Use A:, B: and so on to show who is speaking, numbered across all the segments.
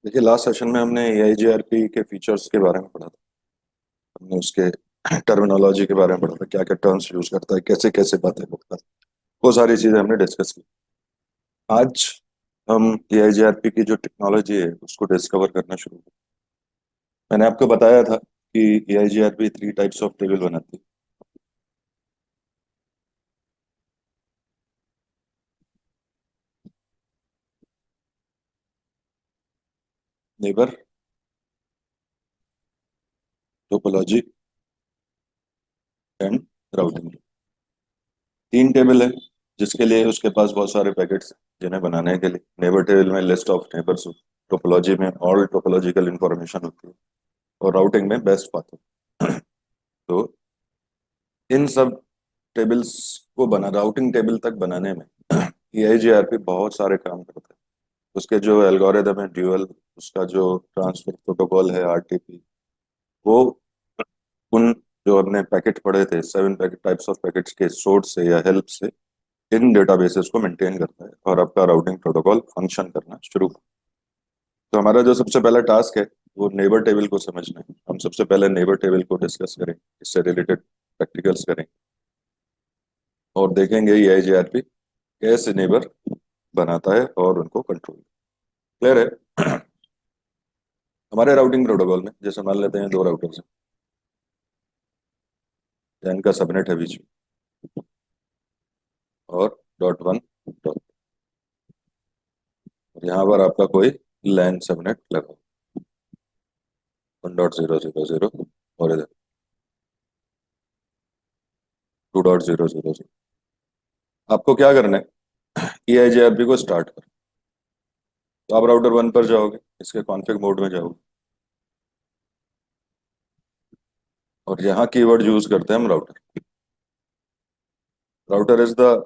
A: देखिए, last session में हमने AIGRP के फीचर्स के बारे में पढ़ा था। हमने उसके टर्मिनोलॉजी के बारे में पढ़ा था, क्या क्या टर्म्स यूज करता है, कैसे कैसे बातें करता है। वो सारी चीजें हमने डिस्कस की। आज हम AIGRP की जो टेक्नोलॉजी है उसको डिस्कवर करना शुरू करें। मैंने आपको बताया था कि AIGRP 3 टाइप्स ऑफ टेबल बनाती है। Neighbour, topology and routing. 3 table है जिसके लिए उसके पास बहुत सारे पैकेट्स जिन्हें बनाने के लिए नेबर टेबल में लिस्ट ऑफ नेबर्स, टोपोलॉजी में ऑल टोपोलॉजिकल इंफॉर्मेशन होती है, और राउटिंग में बेस्ट पाथ। तो इन सब टेबल्स को बना राउटिंग टेबल तक बनाने में AIGRP बहुत सारे काम करता है। उसके जो एल्गोरिदम है ड्यूअल, उसका जो ट्रांसफर प्रोटोकॉल है RTP, वो उन जो हमने पैकेट पढ़े थे 7 पैकेट टाइप्स ऑफ पैकेट्स के सोर्स से या हेल्प से इन डेटाबेसेस को मेंटेन करता है और आपका राउटिंग प्रोटोकॉल फंक्शन करना शुरू करता है। तो हमारा जो सबसे पहला टास्क है वो नेबर टेबल को समझना है। हम सबसे पहले नेबर टेबल को डिस्कस करें, इससे रिलेटेड प्रैक्टिकल्स करें और देखेंगे AIGRP कैसे नेबर बनाता है और उनको कंट्रोल। क्लियर है? हमारे राउटिंग प्रोटोकॉल में जैसे मान लेते हैं 2 राउटर्स हैं, इनका सबनेट है बीच में, और .1 और यहाँ पर आपका कोई लैन सबनेट लगा 1.0.0.0 और इधर 2.0.0.0। आपको क्या करना है? AIGRP को स्टार्ट कर, तो आप राउटर 1 पर जाओगे, इसके कॉन्फ़िग मोड में जाओगे और यहाँ कीवर्ड यूज करते हैं हम router. Router is the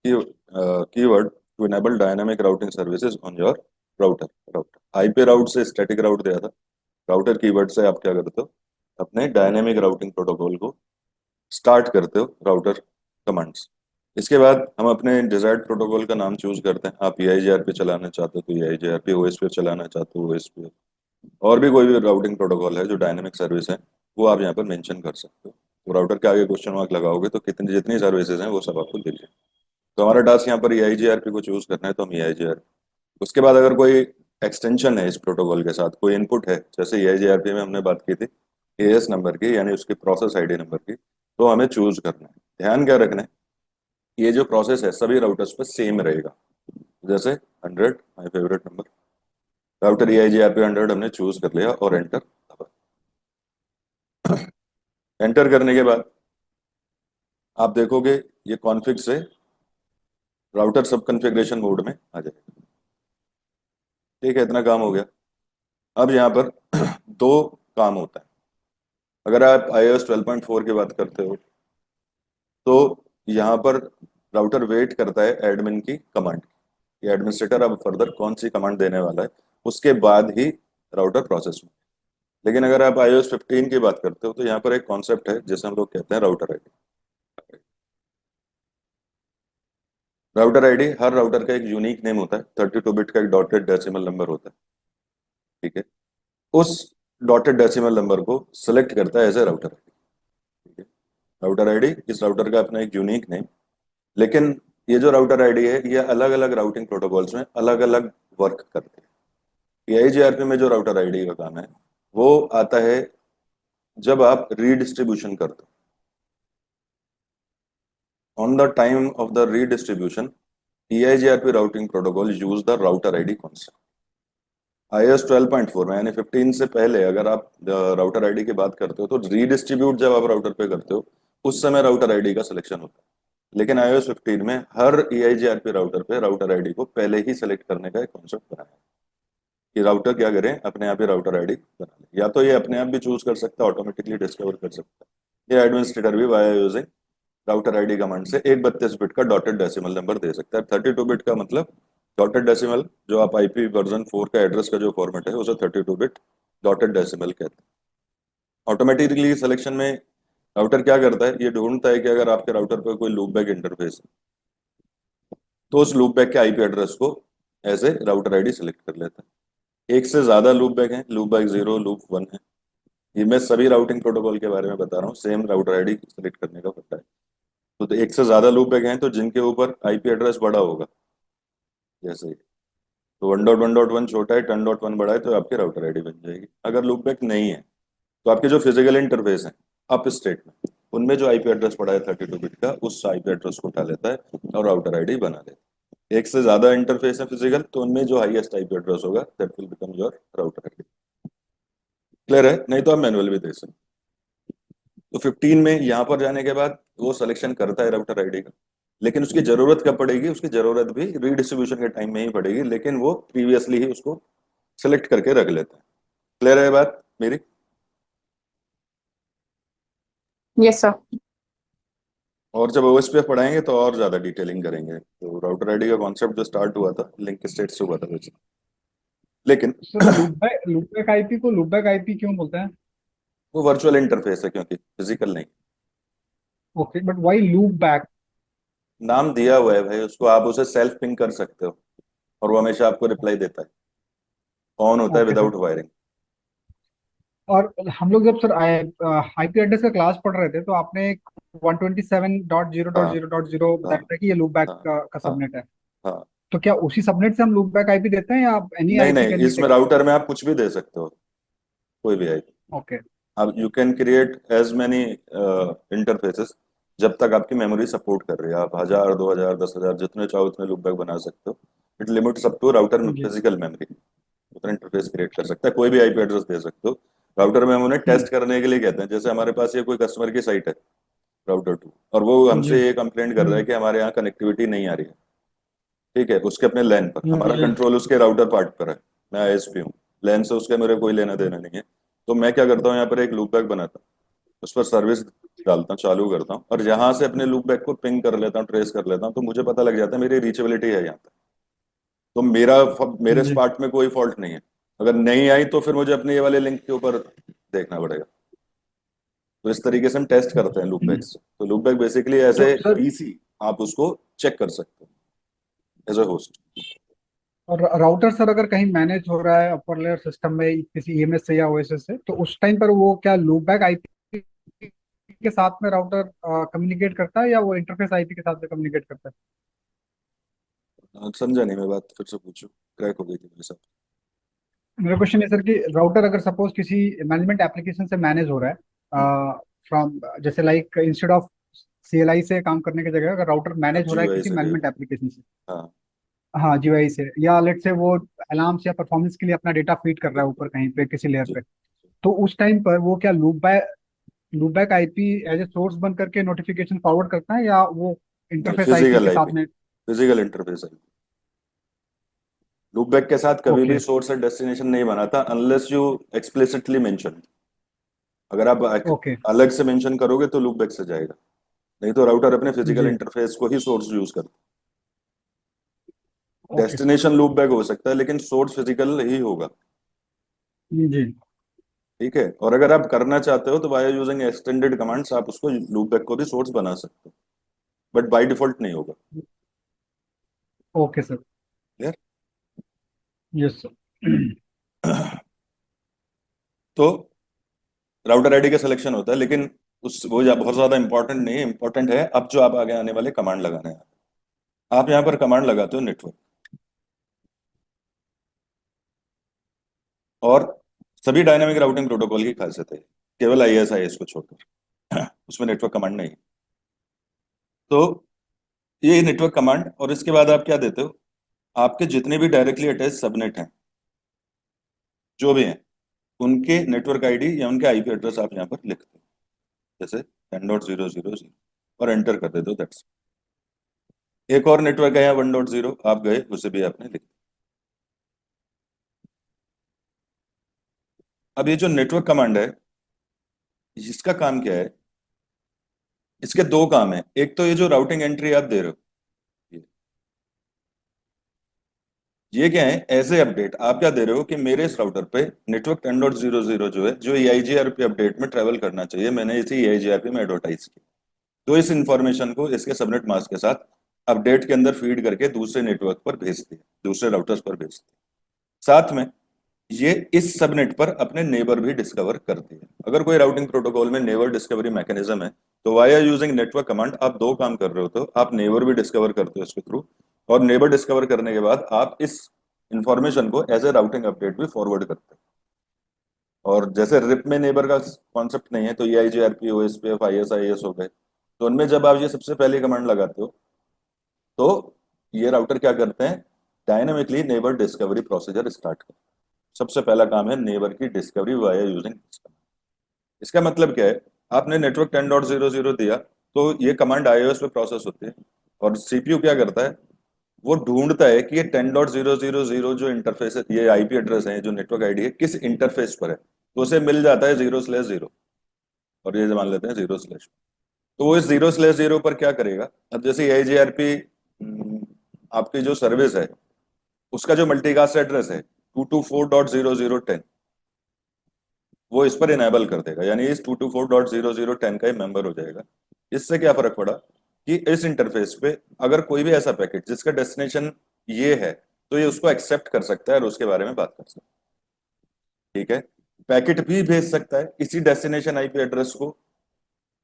A: keyword to enable dynamic routing services on your router. Router IP route से स्टैटिक राउट दिया था, राउटर कीवर्ड से आप क्या करते हो, अपने डायनेमिक राउटिंग प्रोटोकॉल को स्टार्ट करते हो राउटर कमांड्स। इसके बाद हम अपने डिजायर्ड प्रोटोकॉल का नाम चूज करते हैं। आप AIGRP चलाना चाहते हो तो AIGRP, OS पे चलाना चाहते हो OS पे, और भी कोई भी राउटिंग प्रोटोकॉल है जो डायनेमिक सर्विस है वो आप यहाँ पर मेंशन कर सकते हो। तो राउटर के आगे क्वेश्चन मार्क लगाओगे तो कितनी जितनी सर्विसेज हैं वो सब आपको दिख जाए। तो हमारा टास्क यहाँ पर AIGRP को चूज करना है, तो हम AIGRP। उसके बाद अगर कोई एक्सटेंशन है इस प्रोटोकॉल के साथ, कोई इनपुट है, जैसे AIGRP में हमने बात की थी AS नंबर की, यानी उसकी प्रोसेस ID नंबर की, तो हमें चूज करना है। ध्यान क्या रखना है, ये जो प्रोसेस है सभी राउटर्स पर सेम रहेगा। जैसे 100 my favourite number, router AIGRP 100 हमने चूज कर लिया और एंटर दबा। एंटर करने के बाद आप देखोगे ये कॉन्फ़िग से राउटर सब कॉन्फ़िगरेशन मोड में आ जाएगा। ठीक है, इतना काम हो गया। अब यहाँ पर दो काम होता है। अगर आप iOS 12.4 की बात करते हो तो यहाँ पर राउटर वेट करता है एडमिन की कमांड, कि एडमिनिस्ट्रेटर अब फर्दर कौन सी कमांड देने वाला है, उसके बाद ही राउटर प्रोसेस में। लेकिन अगर आप iOS 15 की बात करते हो तो यहाँ पर एक कॉन्सेप्ट है जिसे हम लोग कहते हैं राउटर आईडी। राउटर आईडी, हर राउटर का एक यूनिक नेम होता है, 32 बिट का एक डॉटेड डेसिमल नंबर होता है। ठीक है, उस डॉटेड डेसिमल नंबर को सिलेक्ट करता है एज ए राउटर आईडी। ठीक है, राउटर आईडी इस राउटर का अपना एक यूनिक नेम। लेकिन ये जो राउटर आईडी है ये अलग अलग राउटिंग प्रोटोकॉल्स में अलग अलग वर्क करते हैं। AIGRP में जो राउटर आईडी का काम है वो आता है जब आप रीडिस्ट्रीब्यूशन करते हो। On the time of the redistribution AIGRP routing protocol use the router ID concept। iOS 12.4 में यानी 15 से पहले अगर आप राउटर आईडी की बात करते हो तो रीडिस्ट्रीब्यूट जब आप राउटर पे करते हो उस समय राउटर आईडी का सिलेक्शन होता है। लेकिन iOS 15 में हर AIGRP राउटर पे राउटर आईडी को पहले ही सेलेक्ट करने का एक कॉन्सेप्ट बनाया है कि राउटर क्या करें, अपने आप ही राउटर आईडी बना ले। या तो ये अपने आप भी चूज कर सकता है, ऑटोमेटिकली डिस्कवर कर सकता है, या एडमिनिस्ट्रेटर भी via using router ID command से एक 32 बिट का डॉटेड डेसिमल नंबर दे सकता है। 32 बिट का मतलब डॉटेड डेसिमल, जो आप IP वर्जन 4 का एड्रेस का जो फॉर्मेट है उसे 32 बिट डॉटेड डेसिमल कहते हैं। ऑटोमेटिकली सिलेक्शन में राउटर क्या करता है, ये ढूंढता है कि अगर आपके राउटर पर कोई लूपबैक इंटरफेस है तो उस लूपबैक के IP एड्रेस को as a router ID select कर लेता है। एक से ज्यादा लूप बैक है, लूप बैक 0, लूप 1 है। ये मैं सभी राउटिंग प्रोटोकॉल के बारे में बता रहा हूँ, सेम राउटर आईडी सेलेक्ट करने का होता है। तो एक से ज्यादा लूप बैक हैं तो जिनके ऊपर आईपी एड्रेस बड़ा होगा, जैसे तो 1.1.1 छोटा है, 10.1 बड़ा है, तो आपकी राउटर आईडी बन जाएगी। अगर लूप बैक नहीं है तो आपके जो फिजिकल इंटरफेस है अप स्टेट में, उनमें जो आईपी एड्रेस पड़ा है 32 बिट का, उस आईपी एड्रेस को उठा लेता है और राउटर आईडी बना लेता है। एक से ज्यादा इंटरफेस है फिजिकल, तो उनमें जो हाईएस्ट आईपी एड्रेस होगा that will become your router ID. Clear है? नहीं तो आप मैनुअल भी दे सकते। तो 15 में यहाँ पर जाने के बाद वो सिलेक्शन करता है राउटर आईडी का, लेकिन उसकी जरूरत कब पड़ेगी? उसकी जरूरत भी रीडिस्ट्रीब्यूशन के टाइम में ही पड़ेगी, लेकिन वो प्रीवियसली ही उसको सेलेक्ट करके रख लेता है। क्लियर है बात मेरी?
B: Yes sir.
A: और जब ओएसपीएफ पढ़ाएंगे तो और ज्यादा डिटेलिंग करेंगे। तो राउटर आईडी का कॉन्सेप्ट जो स्टार्ट हुआ था लिंक स्टेट से हुआ था वैसे, लेकिन
C: सर लूपबैक आईपी को लूपबैक आईपी क्यों बोलते हैं?
A: वो वर्चुअल इंटरफेस है, क्योंकि फिजिकल नहीं।
C: Okay, but why loop back?
A: नाम दिया हुआ है भाई उसको, आप उसे सेल्फ पिंग कर सकते हो और वो हमेशा आपको रिप्लाई देता है, ऑन होता है
C: ओके सर।
A: Without wiring.
C: और हम लोग जब सर आईपी एड्रेस का क्लास पढ़ रहे थे तो आपने एक 127.0.0.0
A: हाँ
C: बताया था कि ये लूप बैक
A: हाँ
C: का
A: हाँ
C: सबनेट है।
A: हाँ।
C: तो क्या उसी सबनेट से हम लूप बैक आईपी देते हैं, या आप एनी
A: नहीं
C: आईपी
A: नहीं,
C: कैन बी
A: इसमें
C: टेकन?
A: राउटर में आप कुछ भी दे सकते हो, कोई भी आईपी।
C: ओके।
A: अब you can create as many interfaces, जब तक आपकी मेमोरी सपोर्ट कर रही है। आप 1000, 2000, 10,000 जितने चाहो उतने लूप बैक बना सकते हो। It limits up to router में
C: जी।
A: फिजिकल मेमोरी, उतना इंटरफेस क्रिएट कर सकता है। कोई भी आईपी एड्रेस दे सकते हो। राउटर में हम उन्हें टेस्ट करने के लिए कहते हैं। जैसे हमारे पास ये कोई कस्टमर की साइट है, राउटर 2, और वो
C: जी।
A: हमसे ये कंप्लेंट कर रहा है कि हमारे यहाँ कनेक्टिविटी नहीं आ रही है। ठीक है, उसके अपने लैन पर, हमारा
C: जी।
A: कंट्रोल उसके राउटर पार्ट पर है, मैं आईएसपी हूँ, लैन से उसके मेरे कोई लेना देना नहीं है। तो मैं क्या करता हूँ, यहाँ पर एक लूप बैक बनाता हूँ, उस पर सर्विस डालता हूँ, चालू करता हूँ, और यहाँ से अपने लूप बैक को पिंग कर लेता हूँ, ट्रेस कर लेता हूँ, तो मुझे पता लग जाता है मेरी रीचेबिलिटी है यहाँ तक। तो मेरे
C: जी।
A: पार्ट में कोई फॉल्ट नहीं है। अगर नहीं आई तो फिर मुझे अपने ये वाले लिंक के ऊपर देखना पड़ेगा। तो इस तरीके से हम टेस्ट करते हैं लूप बैक से। तो लूप बैक बेसिकली
C: तो
A: ऐसे
C: सर,
A: पीसी आप उसको चेक कर सकते हो एज अ होस्ट।
C: और राउटर सर अगर कहीं मैनेज हो रहा है अपर लेयर सिस्टम में किसी ईएमएस से या ओएसएस से, तो उस टाइम पर वो क्या लूप बैक आईपी के साथ में राउटर कम्युनिकेट करता है, या वो इंटरफेस आईपी के साथ में कम्युनिकेट करता है?
A: समझा नहीं मैं बात, फिर से पूछो, क्रैक हो गई थी मेरे साथ।
C: मेरा क्वेश्चन है सर कि राउटर अगर सपोज किसी मैनेजमेंट एप्लीकेशन से मैनेज हो रहा
A: हम्म,
C: है, फ्रॉम जैसे लाइक इंस्टेड ऑफ सीएलआई से काम करने की जगह अगर राउटर
A: अब
C: मैनेज हो रहा है
A: जीयूआई
C: किसी
A: से गए।
C: मैनेजमेंट एप्लीकेशन से,
A: हाँ।
C: हाँ जीयूआई से, या लेट से वो अलार्म्स या परफॉर्मेंस के लिए अपना डेटा फीड कर रहा है
A: बिल्कुल।
C: ऊपर कहीं पे किसी लेयर
A: जी।
C: पे, तो उस टाइम पर वो क्या loopback IP as a source बन करके नोटिफिकेशन फॉरवर्ड करता है, या वो
A: नहीं,
C: इंटरफेस आईपी
A: फिजिकल
C: के
A: आईपी,
C: साथ में?
A: फिजिकल इंटरफेस है। लूप बैक के साथ कभी भी
C: ओके।
A: सोर्स और डेस्टिनेशन नहीं बनाता अनलेस यू एक्सप्लिसिटली मेंशन। अगर आप
C: ओके।
A: अलग से मेंशन करोगे तो लूप बैक से जाएगा, नहीं तो राउटर अपने फिजिकल
C: जी।
A: इंटरफेस को ही सोर्स यूज करता है।
C: Okay sir.
A: Destination loop back हो सकता है लेकिन सोर्स फिजिकल ही होगा।
C: जी।
A: ठीक है, और अगर आप करना चाहते हो तो बाय यूजिंग एक्सटेंडेड कमांड्स आप उसको लूप बैक को भी सोर्स बना सकते हो, बट बाय डिफॉल्ट नहीं होगा।
C: Okay sir.
A: Clear?
C: Yes sir.
A: तो राउटर आईडी का सिलेक्शन होता है, लेकिन उस वो बहुत ज्यादा इंपॉर्टेंट नहीं है। इंपॉर्टेंट है अब जो आप आगे आने वाले कमांड लगाने हैं। आप यहाँ पर कमांड लगाते हो नेटवर्क, और सभी डायनामिक राउटिंग प्रोटोकॉल की खासियत है, केवल आईएसआईएस को छोड़कर उसमें नेटवर्क कमांड नहीं है। तो ये नेटवर्क कमांड, और इसके बाद आप क्या देते हो, आपके जितने भी डायरेक्टली अटैच सबनेट हैं जो भी हैं, उनके नेटवर्क आईडी या उनके आईपी एड्रेस आप यहाँ पर लिखते हो, जैसे 10.0.0.0, और एंटर कर देते हो। दैट्स। एक और नेटवर्क है यहाँ 1.0, आप गए उसे भी आपने लिख दिया। अब ये जो नेटवर्क कमांड है, इसका काम क्या है? इसके दो काम है। एक तो ये जो राउटिंग एंट्री आप दे रहे हो, ये ये क्या है? ऐसे अपडेट आप क्या दे रहे हो कि मेरे इस राउटर पे नेटवर्क 10.0.0 जो है, जो EIGRP अपडेट में ट्रेवल करना चाहिए, मैंने इसी EIGRP में एडवर्टाइज किया। तो इस इंफॉर्मेशन को इसके सबनेट मास्क के साथ अपडेट के अंदर फीड करके दूसरे नेटवर्क पर भेज दिया, दूसरे राउटर्स पर भेज दिया। साथ में ये इस सबनेट पर अपने नेबर भी डिस्कवर करती है। अगर कोई राउटिंग प्रोटोकॉल में नेबर डिस्कवरी मैकेनिज्म है तो वाया यूजिंग नेटवर्क कमांड आप दो काम कर रहे हो, तो आप नेबर भी डिस्कवर करते हो इसके थ्रू, और नेबर डिस्कवर करने के बाद आप इस इंफॉर्मेशन को एज ए राउटिंग अपडेट भी फॉरवर्ड करते हो। और जैसे रिप में नेबर का कॉन्सेप्ट नहीं है, तो E I G R P, O S P F, I S हो गए, तो उनमें जब आप ये सबसे पहले कमांड लगाते हो तो ये राउटर क्या करते हैं, dynamically neighbour discovery procedure start करते हैं। सबसे पहला काम है नेबर की डिस्कवरी वाया यूजिंग। इसका मतलब क्या है, आपने नेटवर्क 10.0.0 दिया तो ये कमांड आईओएस पे प्रोसेस होती है, और सीपीयू क्या करता है, वो ढूंढता है कि ये 10.0.0.0 जो इंटरफेस है, ये आईपी एड्रेस है, जो नेटवर्क आईडी है, किस इंटरफेस पर है, तो उसे मिल जाता है 0/0, और ये मान लेते हैं 0/, तो वो इस 0/0 पर क्या करेगा। अब जैसे AIGRP आपकी जो सर्विस है उसका जो मल्टीकास्ट एड्रेस है 224.0010, वो इस पर इनेबल कर देगा, यानी इस 224.0010 का ही मेंबर हो जाएगा। इससे क्या फर्क पड़ा कि इस इंटरफेस पे अगर कोई भी ऐसा पैकेट जिसका डेस्टिनेशन ये है, तो ये उसको एक्सेप्ट कर सकता है और उसके बारे में बात कर सकता है। ठीक है, पैकेट भी भेज सकता है इसी डेस्टिनेशन आईपी एड्रेस को,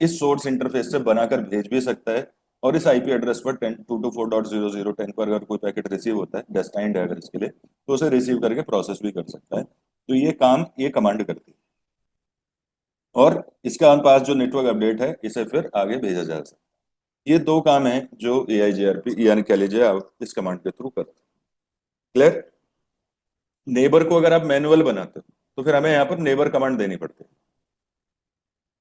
A: इस सोर्स इंटरफेस से बनाकर भेज भी सकता है, और इस आईपी एड्रेस पर 224.0010 पर अगर कोई पैकेट रिसीव होता है, डेस्टाइंड है अगर इसके लिए, तो उसे रिसीव करके प्रोसेस भी कर सकता है। तो ये काम ये कमांड करती है, और इसका पास जो नेटवर्क अपडेट है इसे फिर आगे भेजा जा सकता है। ये दो काम है जो AIGRP यानी कह लीजिए आप इस कमांड के थ्रू करते हैं। क्लियर। नेबर को अगर आप मैनुअल बनाते हो तो फिर हमें यहाँ पर नेबर कमांड देनी पड़ती है,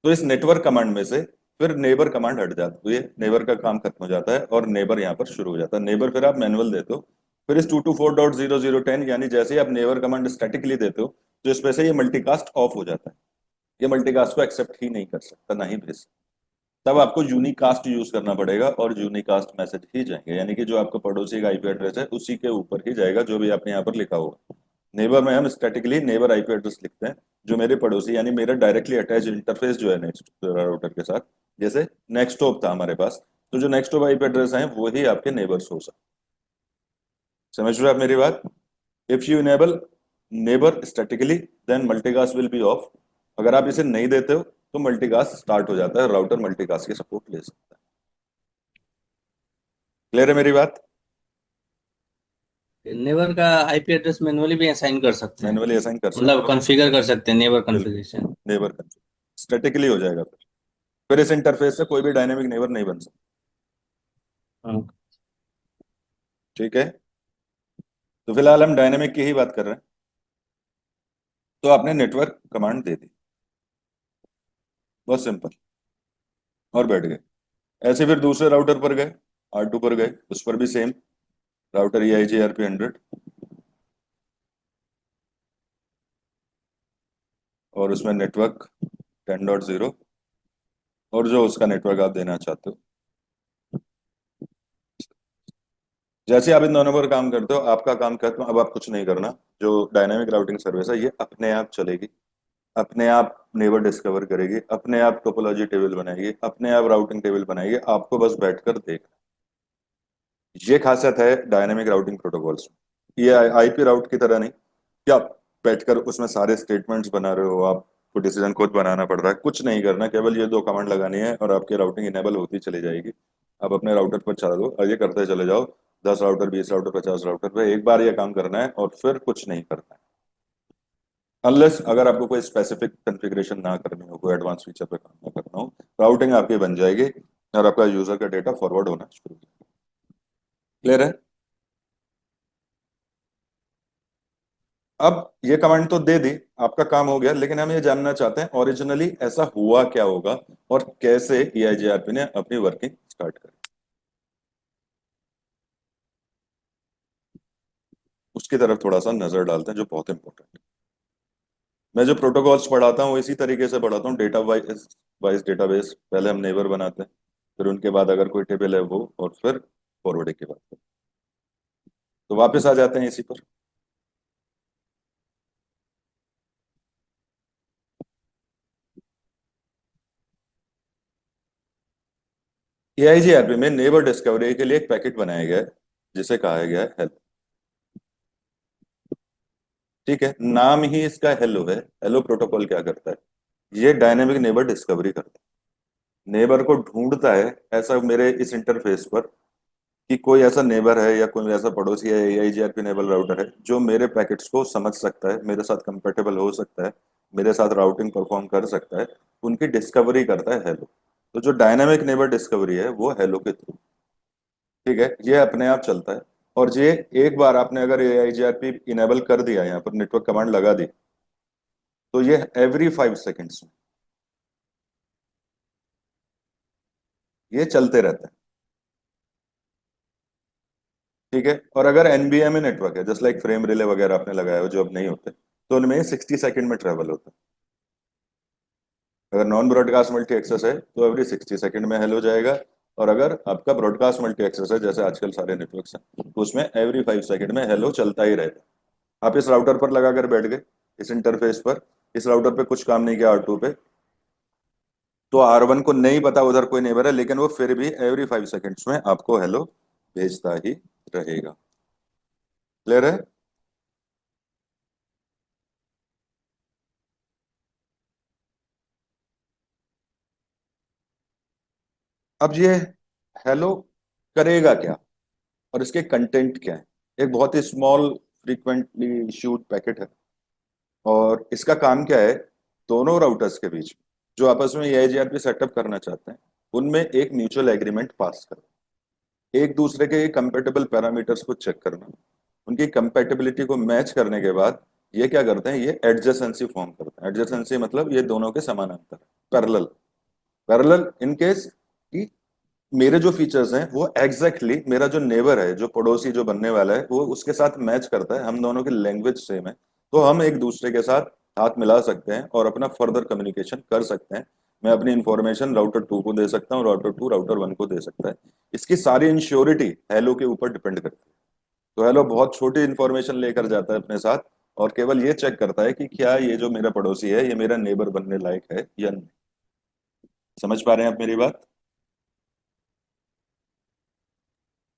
A: तो इस नेटवर्क कमांड में से फिर नेबर कमांड हट जाती है, नेबर का काम खत्म हो जाता है और नेबर यहाँ पर शुरू हो जाता है। नेबर फिर आप मैनुअल देते हो, फिर इस 224.0010 यानी जैसे ही आप नेबर कमांड स्टैटिकली देते हो तो इसमें से ये मल्टीकास्ट ऑफ हो जाता है, ये मल्टीकास्ट को एक्सेप्ट ही नहीं कर सकता, ना ही भेज सकता। तब आपको यूनिकास्ट यूज करना पड़ेगा, और यूनिकास्ट मैसेज ही जाएंगे, यानी कि जो आपका पड़ोसी का आईपी एड्रेस है उसी के ऊपर ही जाएगा जो भी आपने यहाँ पर लिखा होगा। नेबर में हम स्टैटिकली नेबर आईपी एड्रेस लिखते हैं, जो मेरे पड़ोसी यानी मेरा डायरेक्टली अटैच इंटरफेस जो है नेक्स्ट राउटर के साथ, जैसे नेक्स्ट होप था हमारे पास, तो जो नेक्स्ट होप आईपी एड्रेस है वो ही आपके नेबर्स हो सकते। समझ रहे हो आप मेरी बात। If you enable neighbour statically then multicast will be off. अगर आप इसे नहीं देते हो तो मल्टीकास्ट स्टार्ट हो जाता है, राउटर मल्टीकास्ट की सपोर्ट ले सकता है। क्लियर है मेरी बात।
D: नेबर का आईपी एड्रेस मैनुअली भी असाइन कर सकते हैं,
A: मैनुअली असाइन कर सकते
D: मतलब
A: हो,
D: कॉन्फ़िगर कर सकते हैं नेबर कॉन्फ़िगरेशन।
A: नेबर स्टैटिकली हो जाएगा। फिर इस इंटरफेस से कोई भी डायनेमिक नेबर नहीं बन सकता।
D: हाँ।
A: ठीक है, तो फिलहाल हम डायनेमिक की ही बात कर रहे हैं। तो आपने नेटवर्क कमांड दे दी, बहुत सिंपल, और बैठ गए। ऐसे फिर दूसरे राउटर पर गए, R2 पर गए, उस पर भी सेम राउटर EIGRP 100, और उसमें नेटवर्क 10.0, और जो उसका नेटवर्क आप देना चाहते हो। जैसे आप इन दोनों पर काम करते हो आपका काम खत्म, अब आप कुछ नहीं करना। जो डायनामिक राउटिंग सर्विस है ये अपने आप चलेगी, अपने आप नेबर डिस्कवर करेगी, अपने आप टोपोलॉजी टेबल बनाएगी, अपने आप राउटिंग टेबल बनाएगी, आपको बस बैठकर देख। ये खासियत है डायनामिक राउटिंग प्रोटोकॉल्स में। ये आईपी राउट की तरह नहीं कि आप बैठकर उसमें सारे स्टेटमेंट्स बना रहे हो, आपको डिसीजन खुद बनाना पड़ रहा है, कुछ नहीं करना, केवल ये दो कमांड लगानी है और आपकी राउटिंग इनेबल होती चली जाएगी। आप अपने राउटर पर चला दो और ये करते चले जाओ, 10 राउटर, 20 राउटर, 50 राउटर पे एक बार ये काम करना है और फिर कुछ नहीं करना है। अनलेस अगर आपको कोई स्पेसिफिक कॉन्फ़िगरेशन ना करनी हो, कोई एडवांस फीचर पे काम ना करना हो, राउटिंग आपकी बन जाएगी और आपका यूजर का डेटा फॉरवर्ड होना शुरू हो जाएगा। क्लियर है। अब ये कमांड तो दे दी, आपका काम हो गया, लेकिन हम ये जानना चाहते हैं ओरिजिनली ऐसा हुआ क्या होगा और कैसे EIGRP ने अपनी वर्किंग स्टार्ट करी, उसकी तरफ थोड़ा सा नजर डालते हैं, जो बहुत इंपॉर्टेंट है। मैं जो प्रोटोकॉल्स पढ़ाता हूँ इसी तरीके से पढ़ाता हूँ, डेटा वाइज डेटाबेस, पहले हम नेबर बनाते हैं, फिर उनके बाद अगर कोई टेबल है वो, और फिर फॉरवर्डिंग की बात करते हैं। तो वापस आ जाते हैं इसी पर। AIGRP में नेबर डिस्कवरी के लिए एक पैकेट बनाया गया है जिसे कहा गया है हेल्प। ठीक है, नाम ही इसका हेलो है। हेलो प्रोटोकॉल क्या करता है? ये डायनेमिक नेबर डिस्कवरी करता है, नेबर को ढूंढता है ऐसा मेरे इस इंटरफेस पर कि कोई ऐसा नेबर है या कोई ऐसा पड़ोसी है, AIGRP नेबल राउटर है जो मेरे पैकेट्स को समझ सकता है, मेरे साथ कंपेटेबल हो सकता है, मेरे साथ राउटिंग परफॉर्म कर सकता है, उनकी डिस्कवरी करता है हेलो। तो जो डायनामिक नेबर डिस्कवरी है वो हेलो के थ्रू, ठीक है, ये अपने आप चलता है। और ये एक बार आपने अगर AIGRP इनेबल कर दिया, यहाँ पर नेटवर्क कमांड लगा दी, तो ये एवरी 5 सेकेंड्स में ये चलते रहता है, ठीक है। और अगर NBMA नेटवर्क है, जस्ट लाइक फ्रेम रिले वगैरह आपने लगाया हो जो अब नहीं होते, तो उनमें 60 सेकेंड में ट्रेवल होता है। अगर नॉन ब्रॉडकास्ट मल्टी एक्सेस है तो एवरी 60 सेकेंड में हेलो जाएगा, और अगर आपका ब्रॉडकास्ट मल्टी एक्सेस है जैसे आजकल सारे नेटवर्क्स हैं, तो उसमें एवरी 5 सेकेंड में हेलो चलता ही रहेगा। आप इस राउटर पर लगा कर बैठ गए, इस इंटरफेस पर, इस राउटर पे कुछ काम नहीं किया R2 पे, तो R1 को नहीं पता उधर कोई नेबर है, लेकिन वो फिर भी एवरी 5 सेकेंड्स में आपको हेलो भेजता ही रहेगा। क्लियर है? अब ये हेलो करेगा क्या और इसके कंटेंट क्या है? एक बहुत ही स्मॉल फ्रीक्वेंटली इशूड पैकेट है, और इसका काम क्या है? दोनों राउटर्स के बीच जो आपस में AIGRP सेटअप करना चाहते हैं, उनमें एक म्यूचुअल एग्रीमेंट पास करना, एक दूसरे के कंपेटेबल पैरामीटर्स को चेक करना, उनकी कंपेटेबिलिटी को मैच करने के बाद ये क्या करते हैं? ये एडजेसेंसी फॉर्म करते हैं। एडजेसेंसी मतलब ये दोनों के समानांतर, पैरेलल। पैरेलल इन केस कि मेरे जो फीचर्स हैं वो एग्जैक्टली मेरा जो नेबर है, जो पड़ोसी जो बनने वाला है, वो उसके साथ मैच करता है, हम दोनों की लैंग्वेज सेम है, तो हम एक दूसरे के साथ हाथ मिला सकते हैं और अपना फर्दर कम्युनिकेशन कर सकते हैं। मैं अपनी इंफॉर्मेशन राउटर 2 को दे सकता हूँ, राउटर 2 राउटर 1 को दे सकता है। इसकी सारी इंश्योरिटी हेलो के ऊपर डिपेंड करती है। तो हेलो बहुत छोटी इंफॉर्मेशन लेकर जाता है अपने साथ, और केवल ये चेक करता है कि क्या ये जो मेरा पड़ोसी है ये मेरा नेबर बनने लायक है या नहीं। समझ पा रहे हैं आप मेरी बात?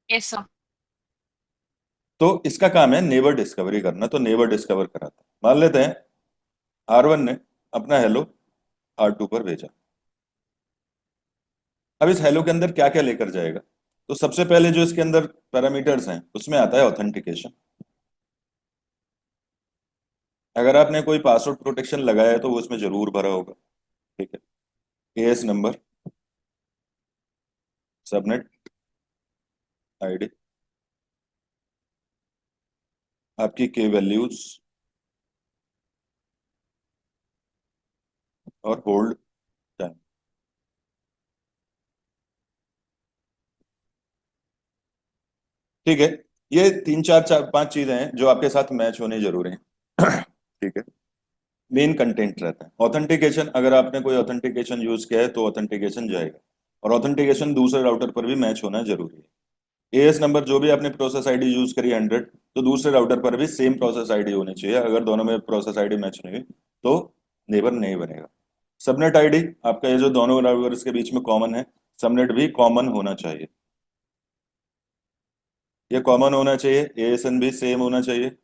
B: Yes, sir.
A: तो इसका काम है नेबर डिस्कवरी करना, तो नेबर डिस्कवर कराता है। मान लेते हैं R1 ने अपना हेलो R2 पर भेजा। अब इस हेलो के अंदर क्या क्या लेकर जाएगा? तो सबसे पहले जो इसके अंदर पैरामीटर्स हैं उसमें आता है ऑथेंटिकेशन। अगर आपने कोई पासवर्ड प्रोटेक्शन लगाया है तो वो उसमें जरूर भरा होगा, ठीक है। AS नंबर, सबनेट आईडी, आपकी के वैल्यूज और होल्ड टाइम, ठीक है। ये 3 4 5 चीजें हैं जो आपके साथ मैच होनी जरूरी है ठीक है। मेन कंटेंट रहता है ऑथेंटिकेशन। अगर आपने कोई ऑथेंटिकेशन यूज किया है तो ऑथेंटिकेशन जाएगा, और ऑथेंटिकेशन दूसरे राउटर पर भी मैच होना जरूरी है। AS नंबर जो भी आपने प्रोसेस आईडी यूज करी 100, तो दूसरे राउटर पर भी सेम प्रोसेस आईडी होनी चाहिए। अगर दोनों में प्रोसेस आईडी मैच नहीं हुई तो नेबर नहीं बनेगा। सबनेट आईडी आपका ये जो दोनों राउटर्स के बीच में कॉमन है, सबनेट भी कॉमन होना चाहिए। ये कॉमन होना चाहिए, ASN भी सेम होना चाहिए,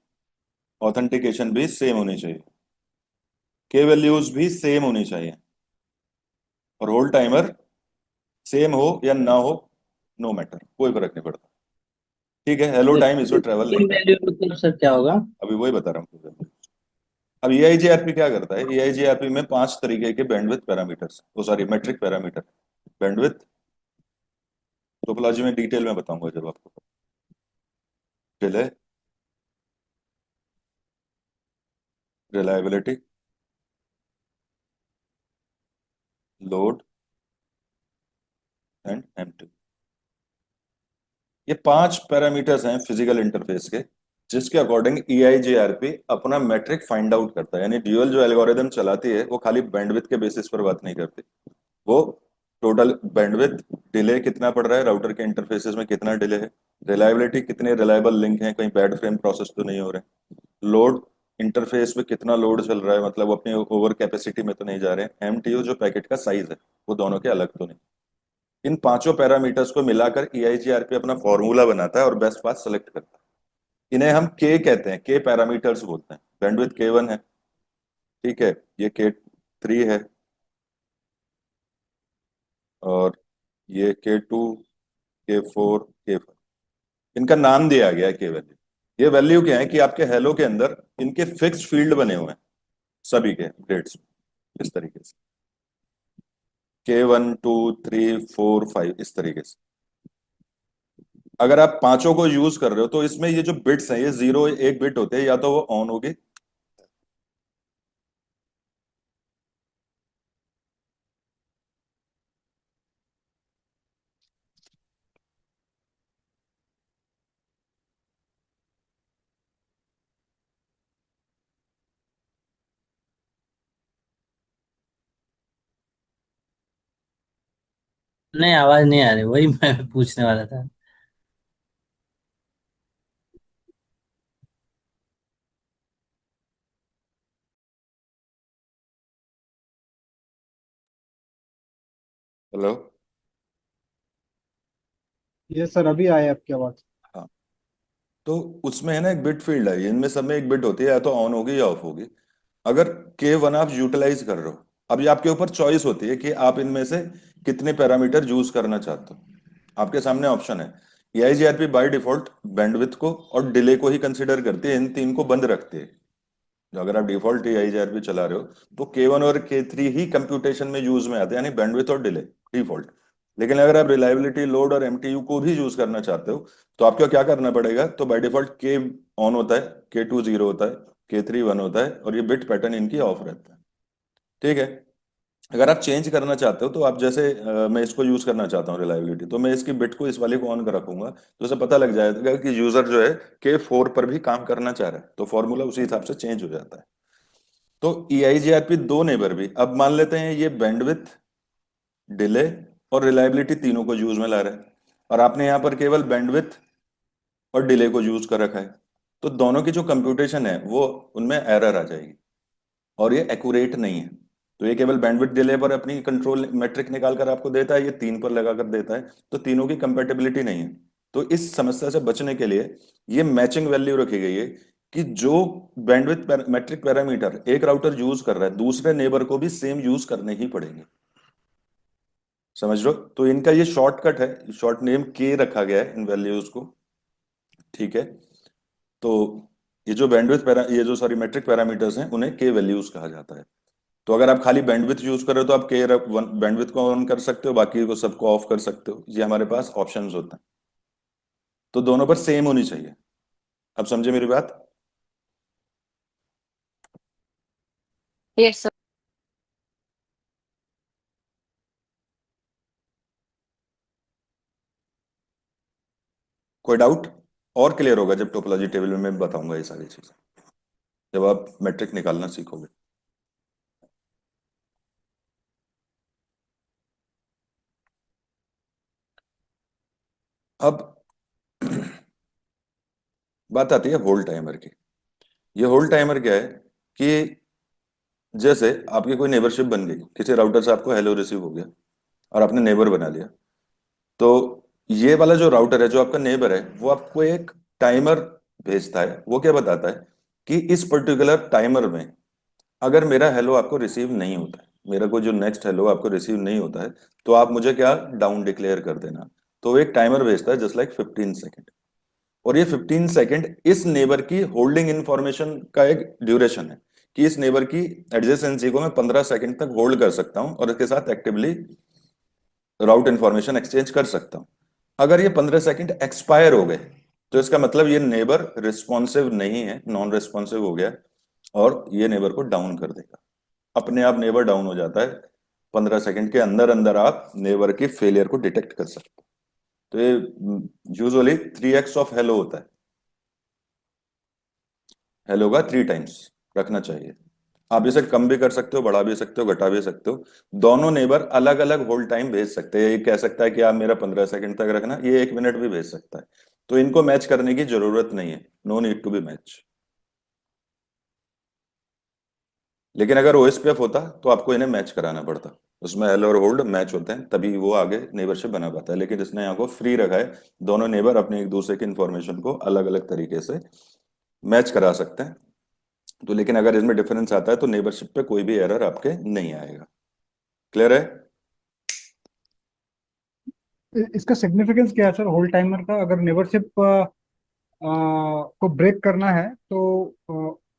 A: ऑथेंटिकेशन भी सेम होनी चाहिए, के वैल्यूज भी सेम होनी चाहिए, और होल्ड टाइमर सेम हो या ना हो, नो मैटर, कोई फर्क नहीं पड़ता, ठीक है। हेलो टाइम इसमें ट्रेवल नहीं करता।
D: वैल्यू मतलब सर क्या होगा?
A: अभी वही बता रहा हूँ। अब AIGRP क्या करता है? AIGRP में 5 तरीके के bandwidth parameters, oh sorry metric parameter, bandwidth topology में डिटेल में बताऊंगा जब आपको। Delay, reliability, load and empty. ये 5 पैरामीटर्स हैं फिजिकल इंटरफेस के, जिसके अकॉर्डिंग EIGRP अपना मैट्रिक फाइंड आउट करता है। यानी ड्यूअल जो एल्गोरिदम चलाती है वो खाली बैंडविड्थ के बेसिस पर बात नहीं करती, वो टोटल बैंडविड्थ, डिले कितना पड़ रहा है, राउटर के इंटरफेसेस में कितना डिले है, रिलायबिलिटी कितने रिलायबल लिंक हैं, कहीं बैड फ्रेम प्रोसेस तो नहीं हो रहे, लोड इंटरफेस पे कितना लोड चल रहा है, मतलब वो अपनी ओवर कैपेसिटी में तो नहीं जा रहे हैं, MTU जो पैकेट का साइज है वो दोनों के अलग तो नहीं। इन 5 पैरामीटर्स को मिलाकर EIGRP अपना फॉर्मूला बनाता है और बेस्ट पाथ सेलेक्ट करता है। इन्हें हम के कहते हैं, के पैरामीटर्स बोलते हैं। बैंडविड्थ K1 है, ठीक है, ये K3 है, और ये K2, K4, K5, इनका नाम दिया गया है K वैल्यू। ये वैल्यू क्या है कि आपके हेलो के अंदर इनके फिक्स्ड फील्ड बने हुए हैं सभी के ग्रेड्स, इस तरीके से K1, 2, 3, 4, 5, इस तरीके से। अगर आप पांचों को यूज कर रहे हो तो इसमें ये जो बिट्स हैं, ये 0 1 बिट होते हैं, या तो वो ऑन होगी,
D: नहीं, आवाज नहीं आ रही, वही मैं पूछने वाला था।
A: हेलो।
C: ये सर अभी आए आपकी आवाज।
A: हाँ, तो उसमें है ना एक बिट फील्ड है, इनमें सब में एक बिट होती है, या तो ऑन होगी या ऑफ होगी। अगर K1 आप यूटिलाइज कर रहे हो, अब ये आपके ऊपर चॉइस होती है कि आप इनमें से कितने पैरामीटर यूज करना चाहते हो। आपके सामने ऑप्शन है। EIGRP बाय डिफॉल्ट बैंडविड्थ को और डिले को ही कंसीडर करती है, इन तीन को बंद रखती है। जो अगर आप डिफॉल्ट EIGRP चला रहे हो तो K1 और K3 ही कंप्यूटेशन में यूज में आते हैं, यानी बैंडविड्थ और डिले डिफॉल्ट। लेकिन अगर आप रिलायबिलिटी, लोड और MTU को भी यूज करना चाहते हो तो आपको क्या करना पड़ेगा, तो बाय डिफॉल्ट K ऑन होता है, K2 0 होता है, K3 1 होता है, और ये बिट पैटर्न इनकी ऑफ रहता है, ठीक है। अगर आप चेंज करना चाहते हो तो आप जैसे मैं इसको यूज करना चाहता हूँ रिलायबिलिटी, तो मैं इसकी बिट को इस वाले को ऑन कर रखूंगा, तो उसे पता लग जाएगा कि यूजर जो है K4 पर भी काम करना चाह रहा है, तो फॉर्मूला उसी हिसाब से चेंज हो जाता है। तो EIGRP दो नेबर भी, अब मान लेते हैं ये बैंडविड्थ, डिले और रिलायबिलिटी तीनों को यूज में ला रहा है, और आपने यहाँ पर केवल बैंडविड्थ और डिले को यूज कर रखा है, तो दोनों की जो कंप्यूटेशन है वो उनमें एरर आ जाएगी और ये एक्यूरेट नहीं है। तो ये केवल बैंडविड्थ डिले पर अपनी कंट्रोल मैट्रिक निकाल कर आपको देता है, ये तीन पर लगाकर देता है, तो तीनों की कंपेटेबिलिटी नहीं है। तो इस समस्या से बचने के लिए ये मैचिंग वैल्यू रखी गई है कि जो बैंडविड्थ मैट्रिक पैरामीटर एक राउटर यूज कर रहा है, दूसरे नेबर को भी सेम यूज करने ही पड़ेंगे। समझ लो, तो इनका ये शॉर्टकट है, शॉर्ट नेम K रखा गया है इन वैल्यूज को, ठीक है। तो ये जो ये जो सॉरी मैट्रिक पैरामीटर्स हैं उन्हें K वैल्यूज कहा जाता है। तो अगर आप खाली बैंडविड्थ यूज कर रहे हो तो आप बैंडविड्थ को ऑन कर सकते हो, बाकी को सबको ऑफ कर सकते हो, ये हमारे पास ऑप्शंस होते हैं। तो दोनों पर सेम होनी चाहिए। अब समझे मेरी बात?
B: Yes, sir.
A: कोई डाउट? और क्लियर होगा जब टोपोलॉजी टेबल में मैं बताऊंगा ये सारी चीजें, जब आप मैट्रिक निकालना सीखोगे। अब बात आती है होल्ड टाइमर की। ये होल्ड टाइमर क्या है कि जैसे आपकी कोई नेबरशिप बन गई, किसी राउटर से आपको हेलो रिसीव हो गया और आपने नेबर बना लिया, तो ये वाला जो राउटर है, जो आपका नेबर है, वो आपको एक टाइमर भेजता है। वो क्या बताता है कि इस पर्टिकुलर टाइमर में अगर मेरा हेलो आपको रिसीव नहीं होता है, मेरा कोई जो नेक्स्ट हेलो आपको रिसीव नहीं होता है, तो आप मुझे क्या डाउन डिक्लेयर कर देना। तो वो एक टाइमर भेजता है जस्ट लाइक 15 सेकेंड, और ये 15 सेकेंड इस नेबर की होल्डिंग इंफॉर्मेशन का एक ड्यूरेशन है कि इस नेबर की एडजेसेंसी को मैं 15 सेकेंड तक होल्ड कर सकता हूं और इसके साथ एक्टिवली राउट इंफॉर्मेशन एक्सचेंज कर सकता हूं। अगर ये 15 सेकेंड एक्सपायर हो गए तो इसका मतलब ये नेबर रिस्पॉन्सिव नहीं है, नॉन रिस्पॉन्सिव हो गया, और ये नेबर को डाउन कर देगा। अपने आप नेबर डाउन हो जाता है, 15 सेकेंड के अंदर अंदर आप नेबर की फेलियर को डिटेक्ट कर सकते हो। तो ये यूजुअली 3x ऑफ हेलो होता है, हेलो का 3 टाइम्स रखना चाहिए। आप इसे कम भी कर सकते हो, बढ़ा भी सकते हो, घटा भी सकते हो। दोनों नेबर अलग अलग होल्ड टाइम भेज सकते हैं। ये कह सकता है कि आप मेरा 15 सेकंड तक रखना, ये 1 मिनट भी भेज सकता है। तो इनको मैच करने की जरूरत नहीं है, no need to be match. लेकिन अगर OSPF होता तो आपको इन्हें मैच कराना पड़ता, उसमें हेलो और होल्ड मैच होते हैं, तभी वो आगे नेबरशिप बना पाता है। लेकिन इसने यहाँ को फ्री रखा है, दोनों नेबर अपने एक दूसरे की इंफॉर्मेशन को अलग अलग तरीके से मैच करा सकते हैं। तो लेकिन अगर इसमें डिफरेंस आता है तो नेबरशिप पे कोई भी एरर आपके नहीं आएगा। क्लियर है?
C: इसका सिग्निफिकेंस क्या है सर होल्ड टाइमर का? अगर नेबरशिप को ब्रेक करना है तो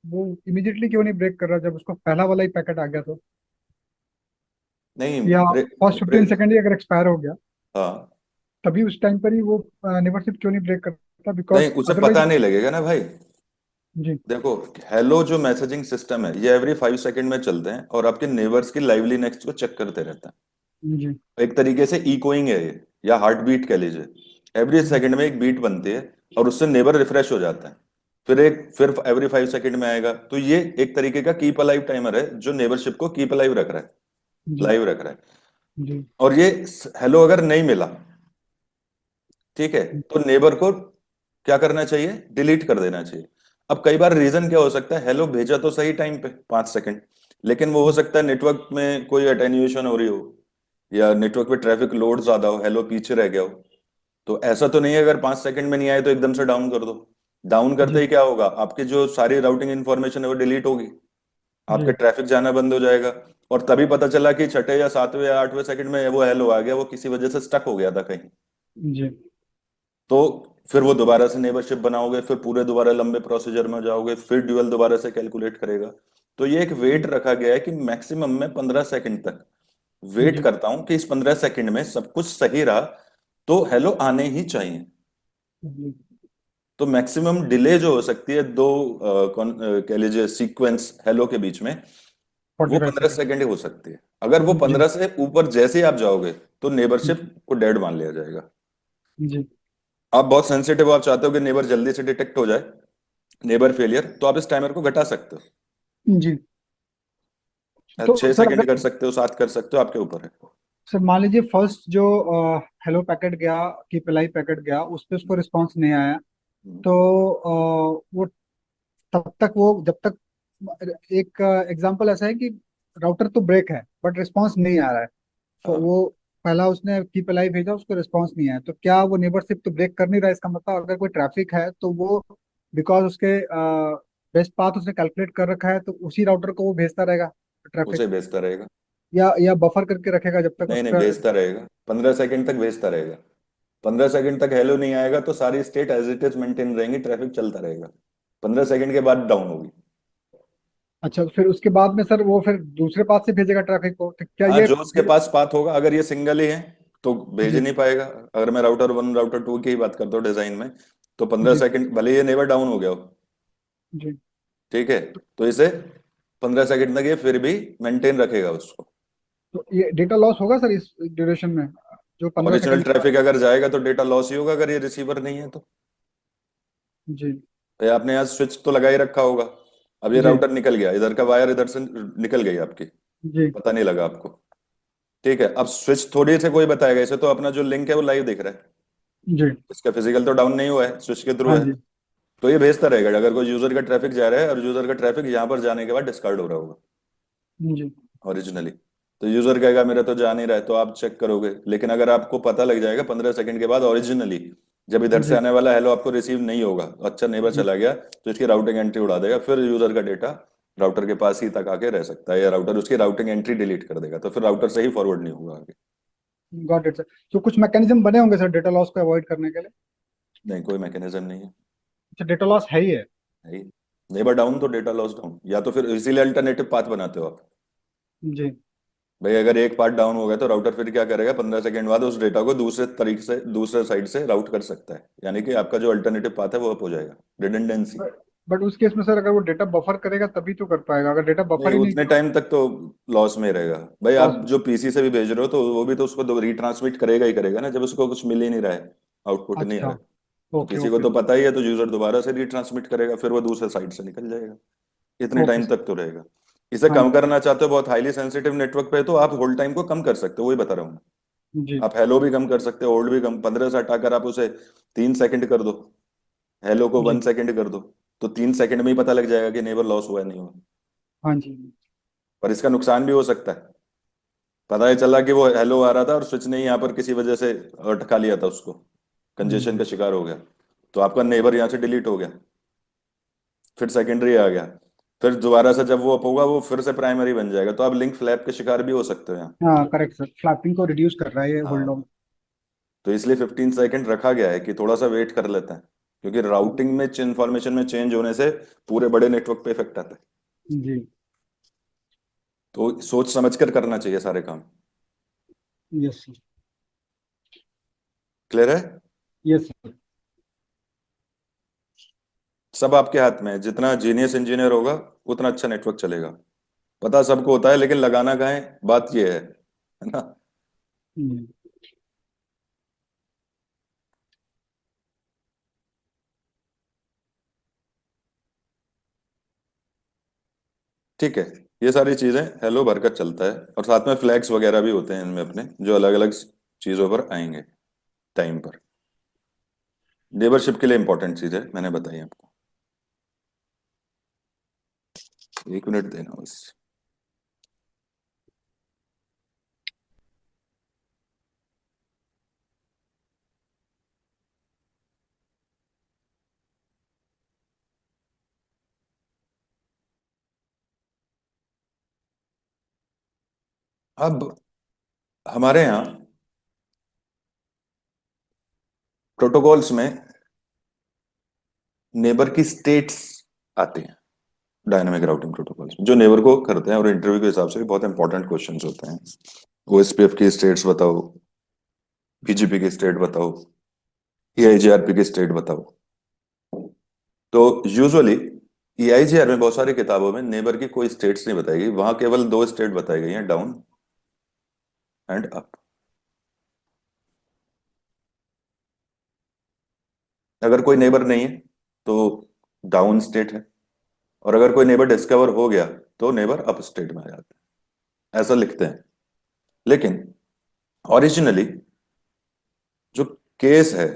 C: वो इमीडिएटली क्यों नहीं ब्रेक कर रहा जब उसको पहला वाला ही पैकेट आ गया तो?
A: नहीं,
C: या
A: ब्रेक
C: फर्स्ट 15 सेकंड ही अगर एक्सपायर हो गया
A: हाँ,
C: तभी उस टाइम पर ही वो नेबरशिप क्यों नहीं ब्रेक करता?
A: नहीं
C: बिकॉज
A: उसे
C: अदरवाइज।
A: पता नहीं लगेगा ना भाई।
C: जी
A: देखो, हेलो जो मैसेजिंग सिस्टम है ये एवरी 5 सेकंड में चलते हैं और आपके नेबर्स की लाइवलीनेस को चेक करते रहते हैं।
C: जी
A: एक तरीके से इकोइंग है ये, या हार्ट बीट कह लीजिए। एवरी
C: जी
A: सेकंड में एक बीट बनती है और उससे नेबर रिफ्रेश हो जाता है। फिर एवरी 5 सेकंड में आएगा। तो ये एक तरीके का कीप अलाइव टाइमर है जो नेबरशिप को कीप अलाइव रख रहा है,
C: जी
A: लाइव रख रहा है।
C: जी
A: और ये हेलो अगर नहीं मिला, ठीक है, तो नेबर को क्या करना चाहिए? डिलीट कर देना चाहिए। अब कई बार रीजन क्या हो सकता है, हेलो भेजा तो सही टाइम पे 5 सेकंड, लेकिन वो हो सकता है नेटवर्क में कोई अटेन्यूएशन हो रही हो, या नेटवर्क पे ट्रैफिक लोड ज्यादा हो, हेलो पीछे रह गया हो। तो ऐसा तो नहीं है अगर 5 सेकंड में नहीं आए तो एकदम से डाउन कर दो। डाउन करते
C: जी
A: ही क्या होगा, आपकी जो सारी राउटिंग इंफॉर्मेशन है वो डिलीट होगी, आपके
C: जी
A: ट्रैफिक जाना बंद हो जाएगा। और तभी पता चला कि छठे या सातवें या आठवें सेकंड में वो हेलो आ गया, वो किसी वजह से स्टक हो गया था कहीं।
C: जी
A: तो फिर वो दोबारा से नेबरशिप बनाओगे, फिर पूरे दोबारा लंबे प्रोसीजर में जाओगे, फिर ड्यूअल दोबारा से कैलकुलेट करेगा। तो ये एक वेट रखा गया है कि मैक्सिमम में 15 सेकंड तक वेट
C: जी
A: करता हूं कि इस 15 सेकंड में सब कुछ सही रहा तो हेलो आने ही चाहिए।
C: जी
A: तो मैक्सिमम डिले जो हो सकती है दो कह लीजिए सीक्वेंस हेलो के बीच में, वो
C: 45
A: पंद्रह
C: सेकंड।
A: सेकंड ही हो सकती है। अगर वो
C: जी
A: 15 से ऊपर जैसे ही आप जाओगे तो
C: जी
A: नेबरशिप को डेड मान लिया जाएगा।
C: जी
A: आप बहुत सेंसिटिव हो, आप चाहते हो कि नेबर जल्दी से डिटेक्ट हो जाए, नेबर फेलियर, तो आप इस टाइमर को घटा सकते
C: जी
A: हो,
C: तो
A: 6 सेकंड कर सकते हो, 7 कर सकते हो, आपके ऊपर है।
C: सर मान लीजिए फर्स्ट जो हेलो पैकेट गया की पिलाई पैकेट गया उस पे उसको रिस्पांस नहीं आया
A: हम्म,
C: तो वो तब तक वो जब तक एक एग्जांपल ऐसा है कि राउटर तो ब्रेक है बट रिस्पांस नहीं आ रहा है। तो
A: हाँ,
C: वो पहला उसने की पिलाई भेजा उसको रिस्पांस नहीं आया तो क्या वो नेबरशिप तो ब्रेक कर नहीं रहा है? इसका मतलब अगर कोई ट्रैफिक है तो वो बिकॉज उसके बेस्ट पाथ उसने कैलकुलेट कर रखा है तो उसी राउटर को वो भेजता रहेगा ट्रैफिक,
A: उसे भेजता रहेगा।
C: या बफर करके रखेगा जब तक
A: नहीं नहीं,
C: उसका।
A: भेजता रहेगा, 15 सेकंड तक भेजता रहेगा। 15 सेकंड तक हेलो नहीं आएगा तो सारी state as it is maintain रहेंगी, ट्रैफिक चलता रहेगा। 15 सेकंड के बाद डाउन होगी।
C: अच्छा फिर उसके बाद में सर वो फिर दूसरे पाथ से भेजेगा ट्रैफिक को तो क्या
A: हाँ,
C: ये?
A: जो उसके पास पाथ होगा, अगर ये सिंगल ही है तो भेज ही
C: जी
A: नहीं पाएगा। अगर मैं राउटर 1 राउटर 2 की ही बात करता हूँ डिजाइन में, तो पंद्रह
C: जी
A: सेकंड भले ये नेवर डाउन हो गया हो,
C: जी
A: ठीक है, तो इसे 15 सेकंड तक ये फिर भी मेंटेन रखेगा उसको।
C: तो ये डेटा लॉस होगा सर इस ड्यूरेशन में जो 15 सेकंड
A: ओरिजिनल
C: का?
A: ट्रैफिक अगर जाएगा तो डेटा लॉस ही होगा, अगर ये रिसीवर नहीं है तो।
C: जी
A: ये आपने यहाँ स्विच तो लगा ही रखा होगा, अब ये
C: जी
A: राउटर निकल गया, इधर का वायर इधर से निकल गई आपकी,
C: जी
A: पता नहीं लगा आपको। ठीक है, अब स्विच थोड़ी से कोई बताएगा, इसे तो अपना जो लिंक है वो लाइव दिख रहा है,
C: जी
A: इसका फिजिकल तो डाउन नहीं हुआ है, स्विच के थ्रू
C: हाँ
A: है।
C: जी
A: तो ये भेजता रहेगा अगर कोई यूजर का ट्रैफिक जा रहा है, और यूजर का ट्रैफिक यहाँ पर जाने के बाद डिस्कार्ड हो रहा होगा
C: जी
A: ओरिजिनली, तो यूजर कहेगा मेरा तो जा नहीं रहा है, तो आप चेक करोगे। लेकिन अगर आपको पता लग जाएगा 15 सेकंड के बाद ओरिजिनली, जब इधर से
C: जी
A: आने वाला हेलो आपको रिसीव नहीं होगा, अच्छा नेबर
C: जी
A: चला गया, तो इसकी राउटिंग एंट्री उड़ा देगा, फिर यूजर का डेटा राउटर के पास ही तक आके रह सकता है, या राउटर उसकी राउटिंग एंट्री डिलीट कर देगा, तो फिर राउटर से ही फॉरवर्ड नहीं होगा आगे।
C: Got it sir. तो कुछ मैकेनिज्म बने होंगे सर डेटा लॉस को अवॉइड करने के लिए?
A: नहीं, कोई मैकेनिज्म नहीं है।
C: अच्छा डेटा लॉस है ही है।
A: नेबर डाउन तो डेटा लॉस डाउन, या तो फिर इसीलिए अल्टरनेटिव पाथ बनाते हो आप।
C: जी
A: भाई अगर एक पार्ट डाउन हो गया तो राउटर फिर क्या करेगा, 15 सेकंड बाद उस डेटा को दूसरे तरीके से दूसरे साइड से राउट कर सकता है, यानी कि आपका जो अल्टरनेटिव पाथ है वो अप हो जाएगा, रिडंडेंसी।
C: बट उस केस में सर अगर वो डेटा बफर करेगा तभी तो कर पाएगा, अगर डेटा
A: नहीं,
C: बफर ही नहीं
A: उतने
C: किया
A: टाइम तक तो लॉस में रहेगा। भाई
C: लॉस
A: आप
C: में।
A: जो पीसी से भी भेज रहे हो तो वो भी तो उसको रिट्रांसमिट करेगा ही करेगा ना, जब उसको कुछ मिल ही नहीं रहा है, आउटपुट नहीं आ
C: अच्छा
A: रहा है। तो
C: ओके
A: किसी को
C: ओके
A: तो पता ही है, तो यूजर दोबारा से रिट्रांसमिट करेगा, फिर वो दूसरे साइड से निकल जाएगा, इतने
C: ओके
A: टाइम
C: सर।
A: तक तो रहेगा। इसे
C: हाँ
A: कम
C: जी
A: करना चाहते हो बहुत हाईली सेंसिटिव नेटवर्क पे, तो आप होल्ड टाइम को कम कर सकते हो, वही बता रहा हूँ।
C: जी
A: आप हेलो भी कम कर सकते हो, होल्ड भी कम, 15 से हटाकर आप उसे 3 सेकंड कर दो, हेलो को वन
C: जी
A: सेकंड कर दो, तो 3 सेकंड में ही पता लग जाएगा कि नेबर लॉस हुआ है नहीं हुआ।
C: हाँ जी
A: पर इसका नुकसान भी हो सकता है, पता है चला कि वो हेलो आ रहा था और स्विच ने यहाँ पर किसी वजह से अटका लिया था उसको, कंजेशन का
C: हम्म,
A: शिकार हो गया, तो आपका नेबर यहाँ से डिलीट हो गया, फिर सेकेंडरी आ गया, फिर दोबारा से जब वो अप होगा वो फिर से प्राइमरी बन जाएगा, तो आप लिंक फ्लैप के शिकार भी हो सकते हो यहाँ।
C: हाँ करेक्ट सर, फ्लैपिंग को रिड्यूस कर रहा है ये होल्ड ऑन।
A: हाँ, तो इसलिए 15 सेकंड रखा गया है कि थोड़ा सा वेट कर लेते हैं, क्योंकि राउटिंग में इंफॉर्मेशन में चेंज होने से पूरे बड़े नेटवर्क पे इफेक्ट आता है।
C: जी।
A: तो सोच समझ कर करना चाहिए सारे काम।
C: Yes sir.
A: क्लियर है?
C: Yes sir.
A: सब आपके हाथ में है, जितना जीनियस इंजीनियर होगा उतना अच्छा नेटवर्क चलेगा। पता सबको होता है लेकिन लगाना कहाँ है, बात ये है ना।
C: हम्म।
A: ठीक है, ये सारी चीजें हेलो भरकर चलता है, और साथ में फ्लैग्स वगैरह भी होते हैं इनमें अपने, जो अलग अलग चीजों पर आएंगे टाइम पर। नेबरशिप के लिए इंपॉर्टेंट चीज है, मैंने बताई आपको। 1 मिनट देना बस। अब हमारे यहाँ प्रोटोकॉल्स में नेबर की स्टेट्स आती हैं, डायनामिक राउटिंग प्रोटोकॉल्स जो नेबर को करते हैं, और इंटरव्यू के हिसाब से बहुत इंपॉर्टेंट क्वेश्चंस होते हैं। ओएसपीएफ की स्टेट्स बताओ, पीजीपी की स्टेट बताओ, एआईजीआरपी की स्टेट बताओ। तो यूजुअली ईआईजीआर में बहुत सारी किताबों में नेबर की कोई स्टेट्स नहीं बताई गई, वहां केवल 2 स्टेट बताई गई हैं, डाउन एंड अप। अगर कोई नेबर नहीं है तो डाउन स्टेट है, और अगर कोई नेबर डिस्कवर हो गया तो नेबर अप स्टेट में आ जाता है, ऐसा लिखते हैं। लेकिन ओरिजिनली जो केस है,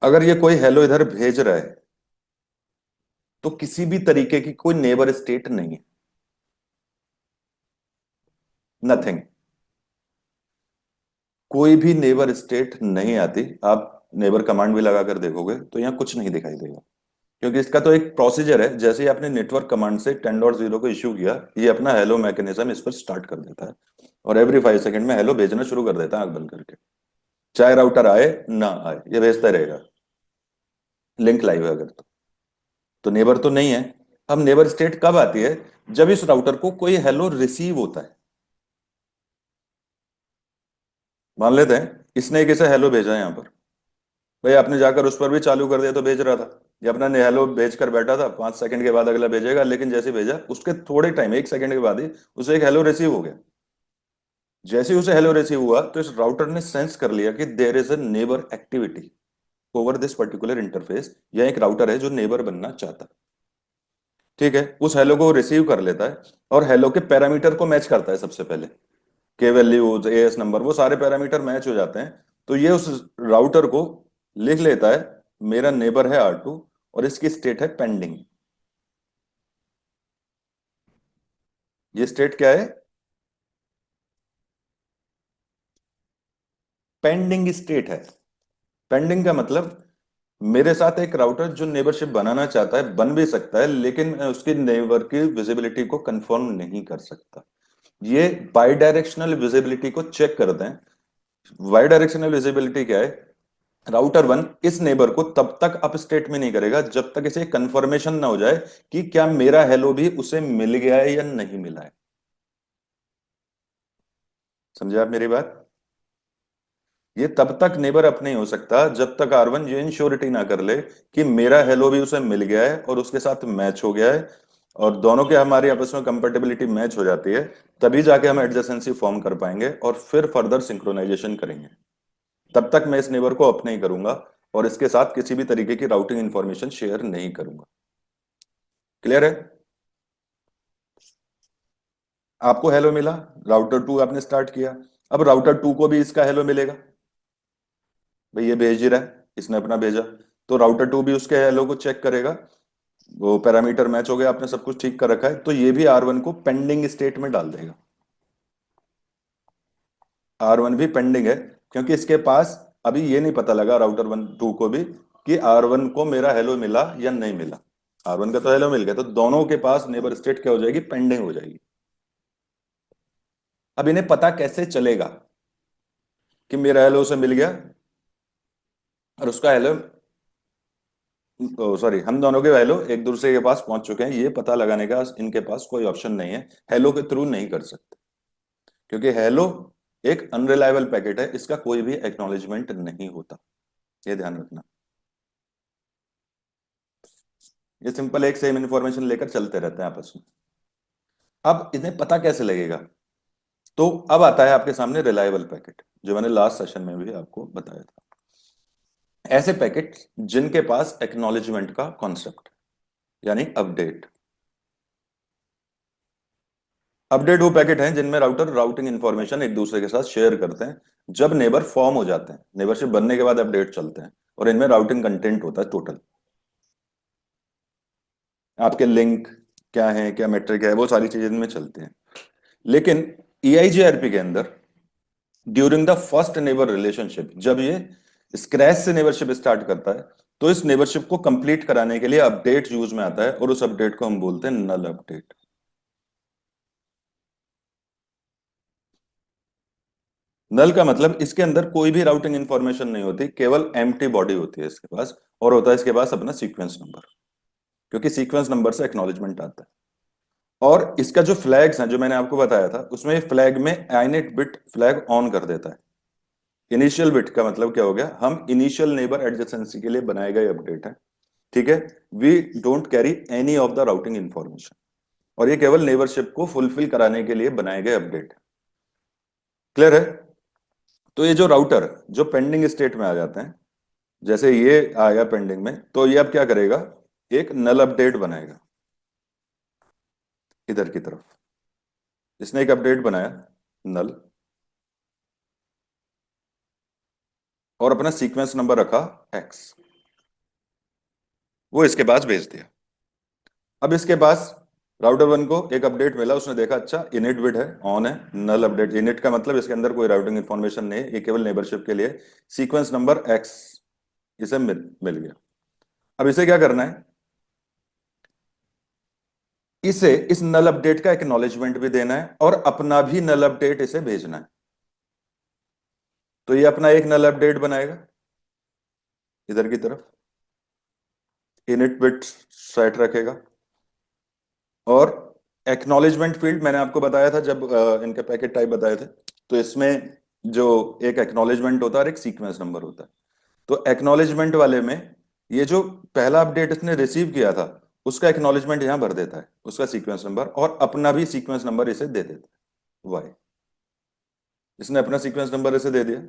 A: अगर ये कोई हेलो इधर भेज रहा है तो किसी भी तरीके की कोई नेबर स्टेट नहीं है, नथिंग। कोई भी नेबर स्टेट नहीं आती। आप नेबर कमांड भी लगाकर देखोगे तो यहाँ कुछ नहीं दिखाई देगा, क्योंकि इसका तो एक प्रोसीजर है। जैसे ही आपने नेटवर्क कमांड से 10.0 को इश्यू किया, ये अपना हेलो मैकेनिज्म इस पर स्टार्ट कर देता है, और एवरी 5 सेकंड में हेलो भेजना शुरू कर देता है आंख बंद करके। चाहे राउटर आए ना आए, ये भेजता रहेगा, लिंक लाइव है अगर तो नेबर तो नहीं है। अब नेबर स्टेट कब आती है? जब इस राउटर को कोई हेलो रिसीव होता है। मान लेते हैं इसने एक ऐसे हेलो भेजा है यहाँ पर, भाई आपने जाकर उस पर भी चालू कर दिया तो भेज रहा था, ये अपना हेलो भेज कर बैठा था, 5 सेकंड के बाद अगला भेजेगा, लेकिन जैसे भेजा उसके थोड़े टाइम 1 सेकंड के बाद ही उसे एक हेलो रिसीव हो गया। जैसे ही उसे हेलो रिसीव हुआ तो इस राउटर ने सेंस कर लिया कि there is a neighbour activity over this particular interface, यह एक राउटर है जो नेबर बनना चाहता है। ठीक है, उस हेलो को रिसीव कर लेता है और हेलो के पैरामीटर को मैच करता है सबसे पहले। के वैल्यूज, एएस नंबर, वो सारे पैरामीटर मैच हो जाते हैं। तो ये उस राउटर को लिख लेता है, मेरा नेबर है R2 और इसकी स्टेट है पेंडिंग। ये स्टेट क्या है? पेंडिंग स्टेट है। पेंडिंग का मतलब मेरे साथ एक राउटर जो नेबरशिप बनाना चाहता है बन भी सकता है, लेकिन मैं उसकी नेबर की विजिबिलिटी को कंफर्म नहीं कर सकता। ये बाई डायरेक्शनल विजिबिलिटी को चेक करते हैं। बाई डायरेक्शनल विजिबिलिटी क्या है? राउटर 1 इस नेबर को तब तक अप स्टेट में नहीं करेगा जब तक इसे कंफर्मेशन ना हो जाए कि क्या मेरा हेलो भी उसे मिल गया है या नहीं मिला है। समझे आप मेरी बात? ये तब तक नेबर अप नहीं हो सकता जब तक R1 ये इंश्योरिटी ना कर ले कि मेरा हेलो भी उसे मिल गया है और उसके साथ मैच हो गया है, और दोनों के हमारी आपस में कंपेटेबिलिटी मैच हो जाती है, तभी जाके हम एडजेसेंसी फॉर्म कर पाएंगे और फिर फर्दर सिंक्रोनाइजेशन करेंगे। तब तक मैं इस नेबर को अप नहीं करूंगा और इसके साथ किसी भी तरीके की राउटिंग इंफॉर्मेशन शेयर नहीं करूंगा। क्लियर है? आपको हेलो मिला, राउटर 2 आपने स्टार्ट किया, अब राउटर 2 को भी इसका हेलो मिलेगा। भाई ये भेज ही रहा है, इसने अपना भेजा, तो राउटर 2 भी उसके हेलो को चेक करेगा। वो पैरामीटर मैच हो गया, आपने सब कुछ ठीक कर रखा है, तो ये भी R1 को पेंडिंग स्टेट में डाल देगा। R1 भी पेंडिंग है, क्योंकि इसके पास अभी ये नहीं पता लगा राउटर 1 2 को भी कि R1 को मेरा हेलो मिला या नहीं मिला। R1 का तो हेलो मिल गया, तो दोनों के पास नेबर स्टेट क्या हो जाएगी, पेंडिंग हो जाएगी। अब इन्हें पता कैसे चलेगा कि मेरा हेलो उसे मिल गया और उसका हेलो, सॉरी, हम दोनों के हेलो एक दूसरे के पास पहुंच चुके हैं, ये पता लगाने का इनके पास कोई ऑप्शन नहीं है, हेलो के थ्रू नहीं कर सकते, क्योंकि हेलो एक अनरिलायबल पैकेट है, इसका कोई भी एक्नॉलेजमेंट नहीं होता, ये ध्यान रखना। ये सिंपल एक सेम इंफॉर्मेशन लेकर चलते रहते हैं आपस में। अब इन्हें पता कैसे लगेगा, तो अब आता है आपके सामने रिलायबल पैकेट, जो मैंने लास्ट सेशन में भी आपको बताया था। ऐसे पैकेट जिनके पास एक्नॉलेजमेंट का कॉन्सेप्ट, यानी अपडेट। अपडेट वो पैकेट हैं जिनमें राउटर राउटिंग इंफॉर्मेशन एक दूसरे के साथ शेयर करते हैं जब नेबर फॉर्म हो जाते हैं, नेबरशिप बनने के बाद अपडेट चलते हैं, और इनमें राउटिंग कंटेंट होता है टोटल। आपके लिंक क्या है, क्या मेट्रिक है, वो सारी चीजें इनमें चलती हैं। लेकिन EIGRP के अंदर during the first neighbour relationship, जब ये स्क्रैच से नेबरशिप स्टार्ट करता है, तो इस नेबरशिप को कंप्लीट कराने के लिए अपडेट यूज में आता है, और उस अपडेट को हम बोलते हैं नल अपडेट। नल का मतलब इसके अंदर कोई भी राउटिंग इंफॉर्मेशन नहीं होती, केवल एम्प्टी बॉडी होती है इसके पास, और होता है इसके पास अपना सीक्वेंस नंबर, क्योंकि सीक्वेंस नंबर से एक्नॉलेजमेंट आता है। और इसका जो फ्लैग्स हैं जो मैंने आपको बताया था, उसमें फ्लैग में inet बिट फ्लैग ऑन कर देता है। इनिशियल बिट का मतलब क्या हो गया, हम इनिशियल नेबर एडजेसेंसी के लिए बनाए गए अपडेट है, ठीक है। We don't carry any of the routing information, और ये केवल नेबरशिप को फुलफिल कराने के लिए बनाए गए अपडेट। क्लियर है? तो ये जो राउटर जो पेंडिंग स्टेट में आ जाते हैं, जैसे ये आया पेंडिंग में, तो ये अब क्या करेगा, एक नल अपडेट बनाएगा इधर की तरफ। इसने एक अपडेट बनाया नल, और अपना सीक्वेंस नंबर रखा x, वो इसके पास भेज दिया। अब इसके पास राउटर 1 को एक अपडेट मिला, उसने देखा अच्छा इनिट बिट है, ऑन है, नल अपडेट। इनिट का मतलब इसके अंदर कोई राउटिंग इंफॉर्मेशन नहीं है, ये केवल नेबरशिप के लिए सीक्वेंस नंबर x इसे मिल गया। अब इसे क्या करना है, इसे इस नल अपडेट का एक्नॉलेजमेंट भी देना है, और अपना भी नल अपडेट इसे भेजना है। तो ये अपना एक नल अपडेट बनाएगा इधर की तरफ, इनिट बिट सेट रखेगा, और एक्नॉलेजमेंट फील्ड मैंने आपको बताया था जब इनके पैकेट टाइप बताए थे, तो इसमें जो एक एक्नॉलेजमेंट होता है और एक सीक्वेंस नंबर होता है। तो एक्नॉलेजमेंट वाले में ये जो पहला अपडेट इसने रिसीव किया था, उसका एक्नॉलेजमेंट यहां भर देता है, उसका सीक्वेंस नंबर, और अपना भी सीक्वेंस नंबर इसे दे देता है वाई। इसने अपना सीक्वेंस नंबर इसे दे दिया,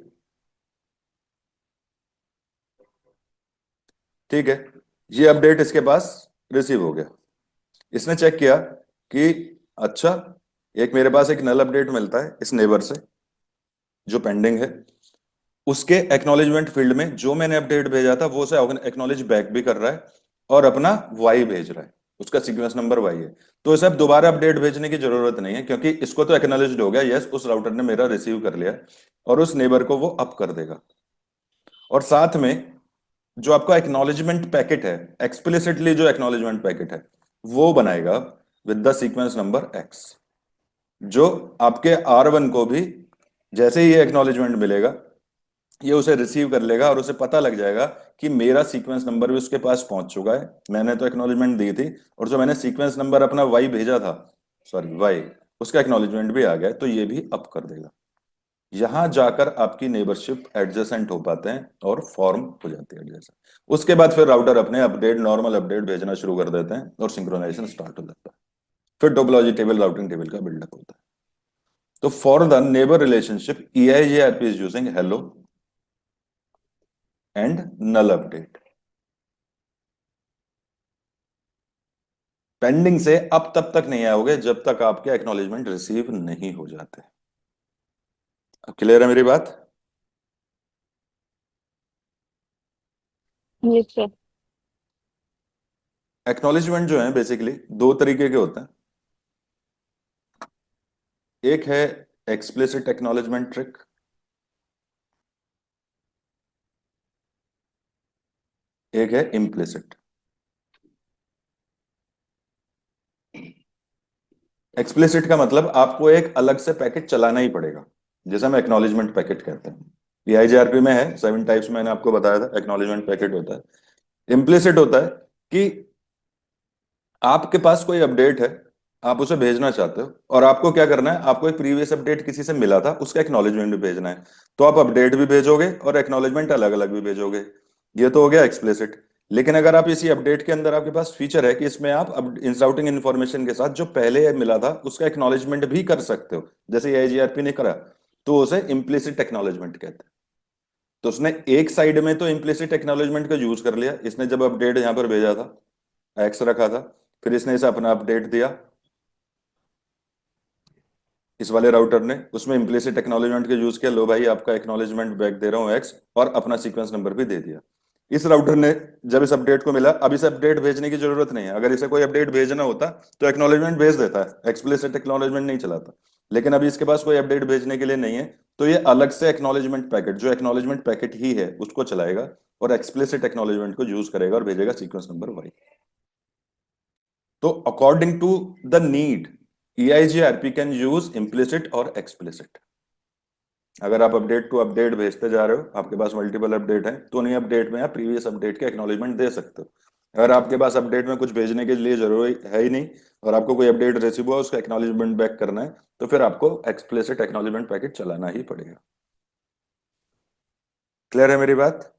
A: ठीक है। ये अपडेट इसके पास रिसीव हो गया। इसने चेक किया कि अच्छा, एक मेरे पास एक नल अपडेट मिलता है इस नेबर से जो पेंडिंग है, उसके एक्नॉलेजमेंट फील्ड में जो मैंने अपडेट भेजा था वो उसे एक्नॉलेज बैक भी कर रहा है, और अपना वाई भेज रहा है, उसका सीक्वेंस नंबर वाई है। तो इसे अब दोबारा अपडेट भेजने की जरूरत नहीं है, क्योंकि इसको तो एक्नॉलेज हो गया, यस उस राउटर ने मेरा रिसीव कर लिया, और उस नेबर को वो अप कर देगा। और साथ में जो आपका एक्नॉलेजमेंट पैकेट है, एक्सप्लिसिटली जो एक्नॉलेजमेंट पैकेट है, वो बनाएगा with the sequence number x, जो आपके R1 को भी जैसे ही ये एक्नॉलेजमेंट मिलेगा, ये उसे रिसीव कर लेगा, और उसे पता लग जाएगा कि मेरा सीक्वेंस नंबर भी उसके पास पहुंच चुका है, मैंने तो एक्नॉलेजमेंट दी थी, और जो मैंने सीक्वेंस नंबर अपना वाई भेजा था, सॉरी वाई, उसका एक्नॉलेजमेंट भी आ गया, तो ये भी अप कर देगा। यहां जाकर आपकी नेबरशिप एडजेसेंट हो पाते हैं और फॉर्म हो जाती है एडजेसेंट। उसके बाद फिर राउटर अपने अपडेट, नॉर्मल अपडेट भेजना शुरू कर देते हैं, और सिंक्रोनाइजेशन स्टार्ट हो जाता है। फिर टोपोलॉजी टेबल, राउटिंग टेबल का बिल्डअप होता है। तो for the neighbour relationship EIGRP is using hello and null update. Pending से अब तब तक नहीं आओगे जब तक आपके एक्नॉलेजमेंट रिसीव नहीं हो जाते। अब क्लियर है मेरी बात?
B: Yes, sir.
A: एक्नॉलेजमेंट जो है बेसिकली दो तरीके के होते हैं। एक है एक्सप्लिसिट एक्नॉलेजमेंट ट्रिक, एक है इम्प्लिसिट। एक्सप्लिसिट का मतलब आपको एक अलग से पैकेट चलाना ही पड़ेगा, जैसे हम एक्नॉलेजमेंट पैकेट कहते हैं। PIGRP में है 7 टाइप्स, मैंने आपको बताया था। एक्नॉलेजमेंट पैकेट होता है। इम्प्लिसिट होता है कि आपके पास कोई अपडेट है, आप उसे भेजना चाहते हो, और आपको क्या करना है, आपको एक प्रीवियस अपडेट किसी से मिला था, उसका एक्नॉलेजमेंट भी भेजना है। तो आप अपडेट भी भेजोगे और एक्नॉलेजमेंट अलग अलग भी भेजोगे। ये तो हो गया एक्सप्लिसिट। लेकिन अगर आप इसी अपडेट के अंदर आपके पास फीचर है कि इसमें आप इस राउटिंग इन्फॉर्मेशन के साथ जो पहले मिला था उसका एक्नॉलेजमेंट भी कर सकते हो, जैसे AIGRP ने करा, तो उसे इम्प्लिसिट एक्नॉलेजमेंट कहते हैं। तो उसने एक साइड में तो इम्प्लिसिट एक्नॉलेजमेंट का यूज कर लिया, इसने जब अपडेट यहां पर भेजा था, एक्स रखा था, फिर इसने इसे अपना अपडेट दिया इस वाले राउटर ने, उसमें इम्प्लिसिट एक्नॉलेजमेंट का यूज किया, लो भाई आपका एक्नॉलेजमेंट बैक दे रहा हूं एक्स, और अपना सीक्वेंस नंबर भी दे दिया। इस राउटर ने जब इस अपडेट को मिला, अब इसे अपडेट भेजने की जरूरत नहीं है, अगर इसे कोई अपडेट भेजना होता तो एक्नॉलेजमेंट भेज देता है, एक्सप्लिसिट एक्नॉलेजमेंट नहीं चलाता। लेकिन अभी इसके पास कोई अपडेट भेजने के लिए नहीं है, तो ये अलग से एक्नॉलेजमेंट पैकेट, जो एक्नॉलेजमेंट पैकेट ही है, उसको चलाएगा और एक्सप्लिसिट एक्नॉलेजमेंट को यूज करेगा और भेजेगा सीक्वेंस नंबर वाई। तो according to the need EIGRP can use implicit और एक्सप्लिसिट। अगर आप अपडेट टू अपडेट भेजते जा रहे हो, आपके पास मल्टीपल अपडेट है, तो उन्हीं अपडेट में आप प्रीवियस अपडेट के एक्नॉलेजमेंट दे सकते हो। अगर आपके पास अपडेट में कुछ भेजने के लिए जरूरी है ही नहीं और आपको कोई अपडेट रिसीव हुआ उसका एक्नॉलेजमेंट बैक करना है, तो फिर आपको एक्सप्लिसिट एक्नॉलेजमेंट पैकेट चलाना ही पड़ेगा। क्लियर है मेरी बात?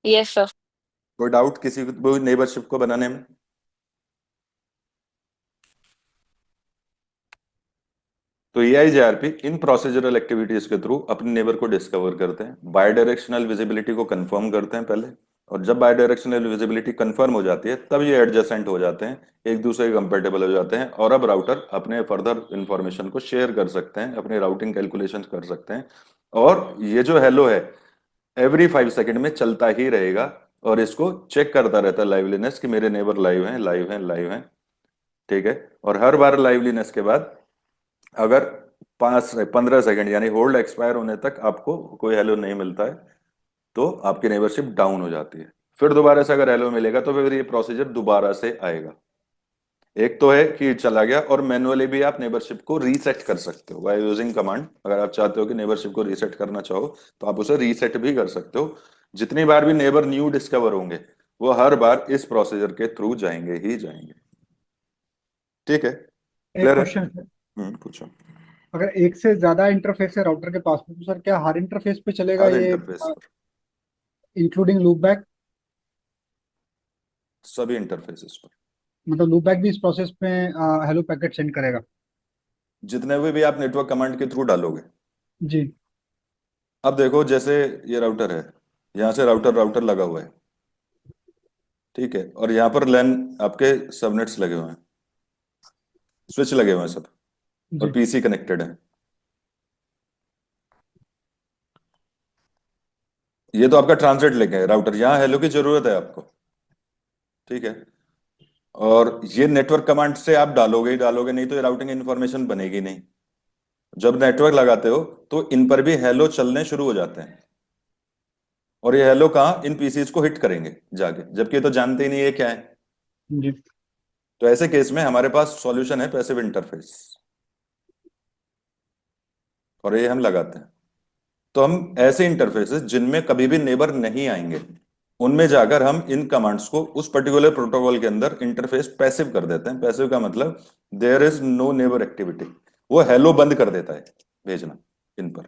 B: Yes, sir.
A: कोई डाउट किसी को नेबरशिप को बनाने में? तो EIGRP इन प्रोसीजरल एक्टिविटीज के थ्रू अपने नेबर को डिस्कवर करते हैं, बाय डायरेक्शनल विजिबिलिटी को कंफर्म करते हैं पहले, और जब बाय डायरेक्शनल विजिबिलिटी कंफर्म हो जाती है तब ये एडजेसेंट हो जाते हैं, एक दूसरे के कंपेटेबल हो जाते हैं, और अब राउटर अपने फर्दर इंफॉर्मेशन को शेयर कर सकते हैं, अपने राउटिंग कैलकुलेशन कर सकते हैं। और ये जो हेलो है एवरी 5 सेकेंड में चलता ही रहेगा, और इसको चेक करता रहता है लाइवलीनेस कि मेरे नेबर लाइव हैं, लाइव हैं, लाइव हैं। ठीक है, और हर बार लाइवलीनेस के बाद अगर 5 से 15 सेकंड यानी होल्ड एक्सपायर होने तक आपको कोई हेलो नहीं मिलता है, तो आपकी नेबरशिप डाउन हो जाती है। फिर दोबारा से अगर हेलो मिलेगा तो फिर ये प्रोसीजर दोबारा से आएगा। एक तो है कि चला गया, और मैनुअली भी आप नेबरशिप को रीसेट कर सकते हो बाय यूजिंग कमांड। अगर आप चाहते हो कि नेबरशिप को रीसेट करना चाहो तो आप उसे रीसेट भी कर सकते हो। जितनी बार भी नेबर न्यू डिस्कवर होंगे वो हर बार इस प्रोसीजर के थ्रू जाएंगे ही जाएंगे। ठीक है,
C: एक
A: क्लियर है?
C: क्वेश्चन है,
A: पूछो।
C: अगर एक से ज्यादा इंटरफेस है राउटर के पास में, तो सर क्या हर इंटरफेस पे चलेगा
A: हर
C: ये,
A: इंटरफेस पर,
C: इंक्लूडिंग लूप बैक?
A: सभी इंटरफेसेस पर,
C: मतलब लूप बैक भी इस प्रोसेस में हेलो पैकेट सेंड करेगा?
A: जितने भी आप नेटवर्क कमांड के थ्रू डालोगे।
C: जी।
A: अब देखो, जैसे ये राउटर है, यहाँ से राउटर राउटर लगा हुआ है, ठीक है, और यहाँ पर लैन आपके सबनेट्स लगे हुए हैं, स्विच लगे हुए हैं सब, और
C: जी।
A: PC कनेक्टेड है। ये तो आपका ट्रांसलेट लेके है राउटर, यहाँ हेलो की जरूरत है आपको, ठीक है, और ये नेटवर्क कमांड से आप डालोगे ही डालोगे, नहीं तो ये राउटिंग इन्फॉर्मेशन बनेगी नहीं। जब नेटवर्क लगाते हो तो इन पर भी हेलो चलने शुरू हो जाते हैं, और ये हेलो कहाँ, इन PCs को हिट करेंगे जाके, जबकि ये तो जानते ही नहीं ये क्या है।
C: जी।
A: तो ऐसे केस में हमारे पास सॉल्यूशन है पैसिव इंटरफेस, और ये हम लगाते हैं। तो हम ऐसे इंटरफेसेस जिनमें कभी भी नेबर नहीं आएंगे, उनमें जाकर हम इन कमांड्स को उस पर्टिकुलर प्रोटोकॉल के अंदर इंटरफेस पैसिव कर देते हैं। पैसिव का मतलब there is no neighbour activity, वो हेलो बंद कर देता है भेजना इन पर।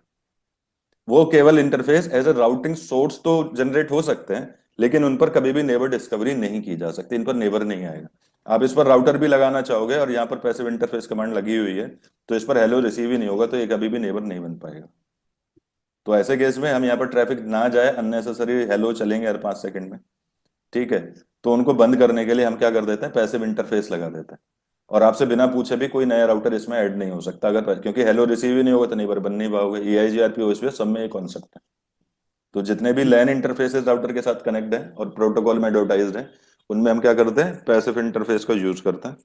A: वो केवल interface as a routing source तो जनरेट हो सकते हैं, लेकिन उन पर कभी भी नेबर डिस्कवरी नहीं की जा सकती, इन पर नेबर नहीं आएगा। आप इस पर राउटर भी लगाना चाहोगे और यहाँ पर पैसिव इंटरफेस कमांड लगी हुई है, तो इस पर हेलो रिसीव ही नहीं होगा, तो ये कभी भी नेबर नहीं बन पाएगा। तो ऐसे केस में हम यहाँ पर ट्रैफिक ना जाए, अननेसेसरी हेलो चलेंगे हर 5 सेकंड में, ठीक है, तो उनको बंद करने के लिए हम क्या कर देते हैं, पैसिव इंटरफेस लगा देते हैं। और आपसे बिना पूछे भी कोई नया राउटर इसमें ऐड नहीं हो सकता, अगर क्योंकि हेलो रिसीव ही नहीं होगा तो नेबर बन नहीं पाओगे। EIGRP OSPF सब में ये कॉन्सेप्ट है। तो जितने भी लैन इंटरफेसेस राउटर के साथ कनेक्ट हैं और प्रोटोकॉल में एडवर्टाइज्ड हैं, उनमें हम क्या करते हैं, पैसिव इंटरफेस का यूज करते हैं।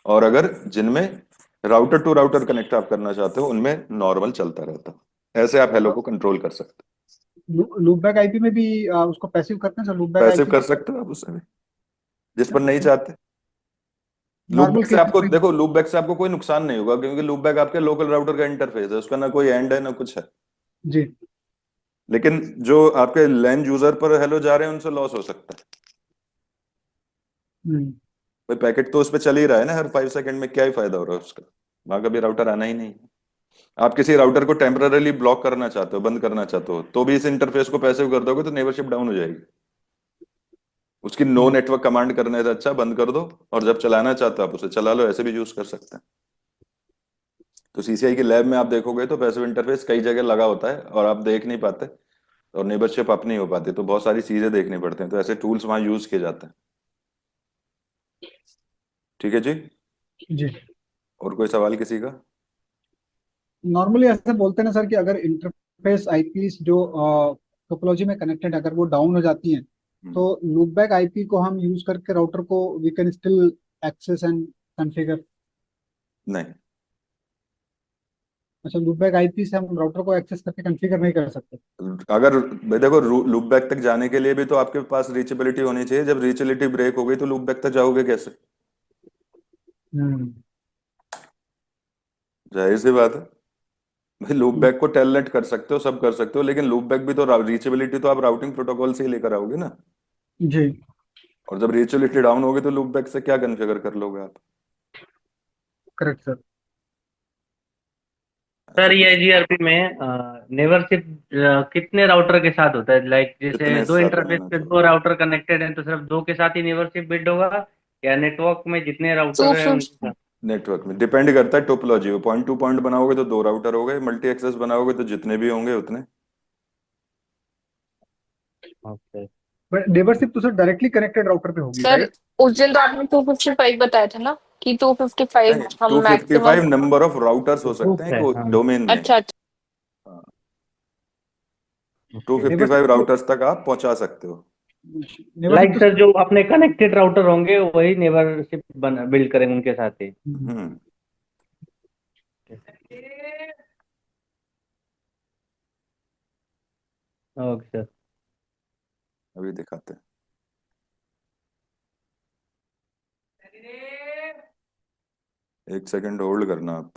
A: और अगर जिनमें राउटर टू राउटर कनेक्ट आप करना चाहते हो, उनमें नॉर्मल चलता रहता है। ऐसे आप हेलो को कंट्रोल कर सकते
C: लूप बैक आईपी में भी उसको पैसिव करते हैं sir, loop back
A: passive
C: IP
A: कर सकते हो आप उससे भी, जिस पर नहीं चाहते। लूप
C: नॉर्मल
A: बैक से
C: केसेस
A: आपको
C: में।
A: देखो, लूप बैक से आपको कोई नुकसान नहीं होगा, क्योंकि लूप बैक आपके लोकल राउटर का इंटरफेस है, उसका ना कोई एंड है ना कुछ है।
C: जी।
A: लेकिन जो आपके लैन यूजर पर हेलो जा रहे हैं उनसे लॉस हो सकता है।
C: हम्म।
A: भाई पैकेट तो उस पर चल ही रहा है ना हर 5 सेकंड में, क्या ही फायदा हो रहा है उसका। वहां कभी राउटर आना ही नहीं है। आप किसी राउटर को टेम्पररी ब्लॉक करना चाहते हो, बंद करना चाहते हो, तो भी इस इंटरफेस को पैसिव कर दोगे तो नेबरशिप डाउन हो जाएगी। उसकी नो
C: जी।
A: नेटवर्क कमांड करने से अच्छा बंद कर दो, और जब चलाना चाहते हो आप उसे चला लो, ऐसे भी यूज कर सकते हैं। तो सीसीआई की लैब में आप देखोगे तो पैसिव इंटरफेस कई जगह लगा होता है और आप देख नहीं पाते, और नेबरशिप अप नहीं हो पाती, तो बहुत सारी चीजें देखनी पड़ती हैं, तो ऐसे टूल्स वहां यूज किए जाते हैं। ठीक है जी।
C: जी।
A: और कोई सवाल किसी का?
C: नॉर्मली ऐसे बोलते हैं ना सर कि अगर इंटरफेस आईपीस जो टोपोलॉजी में कनेक्टेड अगर वो डाउन हो जाती हैं,
A: हम्म,
C: तो लूपबैक आईपी को हम यूज करके राउटर को we can still access and configure.
A: नहीं।
C: अच्छा, लूपबैक आईपी से हम राउटर को एक्सेस करके कॉन्फ़िगर नहीं कर सकते।
A: अगर भाई देखो, लूप बैक तक जाने के लिए भी तो आपके पास रीचेबिलिटी होनी चाहिए। जब रीचेबिलिटी ब्रेक हो गई तो लूप बैक तक जाओगे कैसे?
C: हम्म।
A: जाहिर सी बात है। भाई लूप बैक को टेलनेट कर सकते हो, सब कर सकते हो, लेकिन लूप बैक भी तो रीचेबिलिटी तो आप राउटिंग प्रोटोकॉल से ही लेकर आओगे ना।
C: जी।
A: और जब रीचेबिलिटी डाउन होगी तो लूप बैक से क्या कॉन्फ़िगर कर लोगे आप?
C: Correct sir.
E: सर
A: ऐसा
E: ये
A: कुछ
E: आईजीआरपी में नेबरशिप कितने राउटर के साथ होता है? लाइक जैसे
A: जितने
E: दो
A: साथ
E: इंटरफेस
A: रहना
E: पे
A: चाहिए।
E: दो राउटर कनेक्टेड हैं तो सिर्फ दो के साथ ही नेबरशिप बिल्ड होगा, या नेटवर्क में जितने
B: टू
E: राउटर हैं उनके
B: फिफ्टी
E: साथ?
A: नेटवर्क में डिपेंड करता है टोपोलॉजी पे। पॉइंट टू पॉइंट बनाओगे तो दो राउटर हो गए, मल्टी एक्सेस बनाओगे तो जितने भी होंगे उतने।
E: ओके।
C: बट नेबरशिप तो सर डायरेक्टली कनेक्टेड राउटर पे होगी,
B: सर
C: राइट?
B: उस दिन तो आपने 255 बताया था ना कि 255
A: नहीं,
B: हम
A: 255
B: मैक्सिमम।
A: नंबर ऑफ राउटर्स हो सकते
E: ग्रुप
A: हैं
E: है,
A: एक
E: हाँ।
A: डोमेन में।
B: अच्छा अच्छा।
A: Two
E: okay.
A: Fifty
C: neighbourship
A: five
C: तो
A: राउटर्स तक आप पहुंचा सकते हो।
C: नेबरशिप
E: लाइक
C: तो
E: सर जो अपने कनेक्टेड राउटर होंगे वही नेबरशिप बिल्ड करेंगे उनके साथ ही।
A: हम्म।
E: Okay sir.
A: अभी दिखाते हैं। एक सेकंड होल्ड करना आप।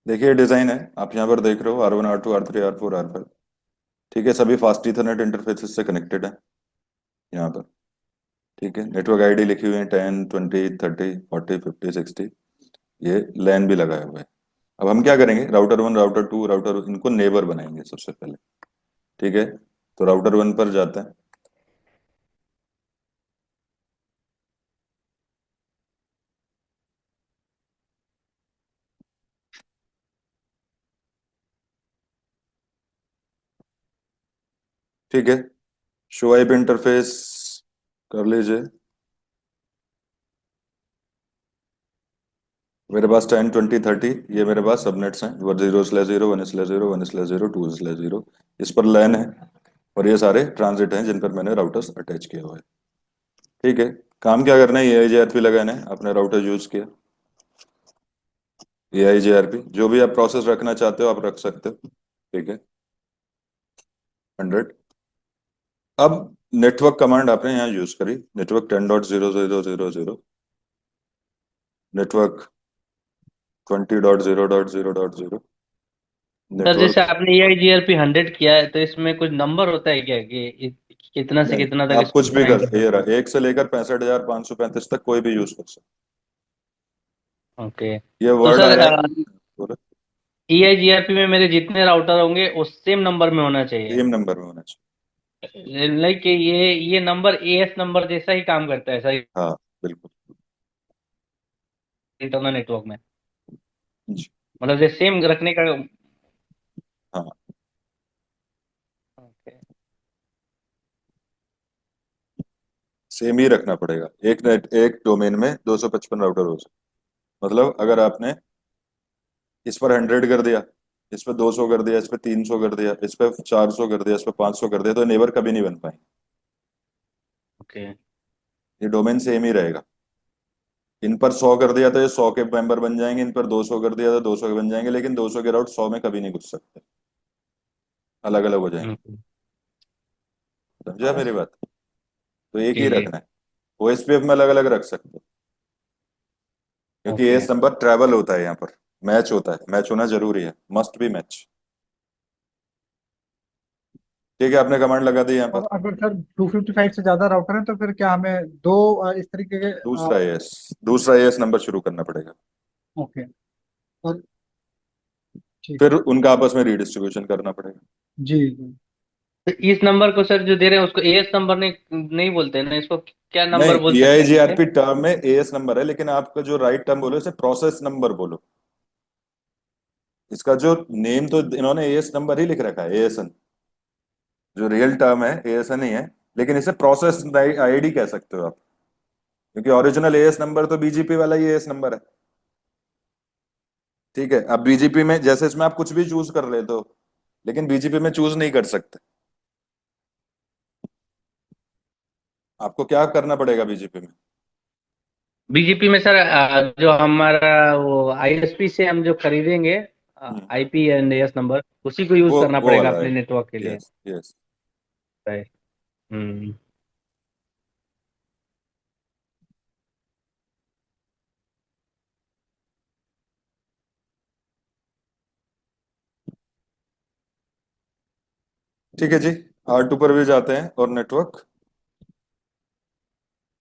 A: देखिए डिजाइन है, आप यहाँ पर देख रहे हो R1 R2 R3 R4 R5। ठीक है, सभी फास्ट ईथरनेट इंटरफेसेस से कनेक्टेड है यहाँ पर। ठीक है, नेटवर्क आईडी लिखी हुई है 10 20 30 40 50 60। ये लैन भी लगाया हुआ है। अब हम क्या करेंगे, राउटर 1 राउटर 2 राउटर, इनको नेबर बनाएंगे सबसे पहले। ठीक है, तो राउटर 1 पर जाते हैं। ठीक है, शो आईपी इंटरफेस कर लीजिए। मेरे पास 10 20 30, ये मेरे पास सबनेट्स हैं, 0/0 1/0 1/0 2/0। इस पर लैन है, और ये सारे ट्रांजिट हैं जिन पर मैंने राउटर्स अटैच किए हुए हैं। ठीक है, काम क्या करना है, ये AIGRP लगाना है। आपने राउटर यूज किया, AIGRP जो भी आप प्रोसेस रखना चाहते हो आप रख सकते हो। ठीक है, 100। अब नेटवर्क कमांड आपने यहाँ यूज करी, नेटवर्क 10.0.0.0.0, नेटवर्क 20.0.0.0,
E: सर जैसे
A: नेटवर्क।
E: आपने EIGRP 100 किया है तो इसमें कुछ नंबर होता है क्या कि कितना से कितना
A: नहीं,
E: तक
A: आप
E: इसको
A: कुछ भी
E: डिफाइन
A: कर
E: कर
A: सकते, ये
E: सकते हैं?
A: रहा 1 से लेकर 65,535 तक कोई भी यूज कर सकते।
E: ओके।
A: ये
E: तो
A: वर्ड
E: सर
A: आया है पूरा,
E: EIGRP में मेरे जितने राउटर होंगे उस सेम नंबर में होना चाहिए?
A: सेम नंबर में होना चाहिए।
E: लाइक ये नंबर AS नंबर जैसा ही काम करता है सर
A: हाँ बिल्कुल।
E: इंटरनल नेटवर्क में?
A: जी।
E: मतलब ये सेम रखने का।
A: हाँ,
E: ओके।
A: सेम ही रखना पड़ेगा। एक नेट एक डोमेन में 255 राउटर हो सकते, मतलब अगर आपने इस पर 100 कर दिया, इस पे 200 कर दिया, इस पे 300 कर दिया, इस पे 400 कर दिया, इस पे 500 कर दिया, तो नेबर कभी नहीं बन पाएंगे।
E: ओके।
A: ये डोमेन सेम ही रहेगा। इन पर 100 कर दिया तो ये 100 के मेंबर बन जाएंगे, इन पर 200 कर दिया तो 200 के बन जाएंगे, लेकिन 200 के राउट 100 में कभी नहीं घुस सकते, अलग अलग हो जाएंगे।
E: हम्म,
A: समझा मेरी बात? तो एक ही
E: जी जी।
A: रखना है। ओएसपीएफ में अलग अलग रख सकते हो, क्योंकि
E: ओके।
A: एस नंबर ट्रैवल होता है, यहाँ पर मैच होता है, मैच होना जरूरी है, मस्ट बी मैच। ठीक है, आपने कमांड लगा दी यहाँ
C: और
A: पर।
C: अगर सर 255 से ज्यादा राउटर है तो फिर क्या हमें दो इस तरीके के
A: दूसरा एस नंबर शुरू करना पड़ेगा,
C: ओके। और ठीक
A: फिर
C: है।
A: उनका आपस में रीडिस्ट्रीब्यूशन करना पड़ेगा।
C: जी जी।
E: तो इस नंबर को सर जो दे रहे हैं उसको एएस नंबर नहीं बोलते हैं ना, इसको क्या नंबर
A: नहीं,
E: बोल सकते हैं इसे?
A: EIGRP टर्म में एएस नंबर है, लेकिन आपका जो राइट टर्म बोलो इसे प्रोसेस नंबर बोलो। इसका जो नेम तो इन्होंने एएस नंबर ही लिख रखा है, एएसएन। जो रियल टर्म है एएसएन ही है, लेकिन इसे प्रोसेस आईडी कह सकते हो आप, क्योंकि ओरिजिनल एएस नंबर तो बीजीपी वाला ही एएस नंबर है। ठीक है, अब बीजीपी में जैसे इसमें आप कुछ भी चूज कर लेते हो, लेकिन बीजीपी में चूज नहीं कर सकते। आपको क्या करना पड़ेगा बीजीपी में?
E: बीजेपी में सर जो हमारा वो आईएसपी से हम जो खरीदेंगे
A: हम्म,
E: आईपी एंड एएस नंबर, उसी को यूज करना
A: वो
E: पड़ेगा
A: वाला
E: अपने
A: है।
E: नेटवर्क के लिए।
A: Yes yes.
E: राइट। हम्म।
A: ठीक है जी, R2 पर भी जाते हैं और नेटवर्क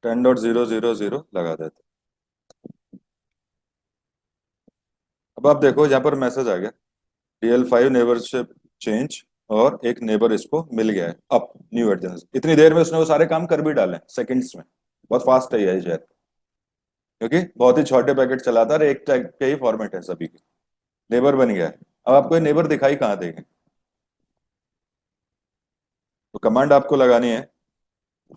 A: 10.0.0.0 लगा देते हैं। अब आप देखो यहाँ पर मैसेज आ गया, DL5 नेबरशिप चेंज, और एक नेबर इसको मिल गया है अब न्यू एड्रेस। इतनी देर में उसने वो सारे काम कर भी डाले, सेकंड्स में। बहुत फास्ट है ये शायद, क्योंकि बहुत ही छोटे पैकेट चलाता है और एक टाइप के ही फॉर्मेट है सभी के। नेबर बन गया है। अब आपको ये नेबर दिखाई कहाँ देंगे? तो कमांड आपको लगानी है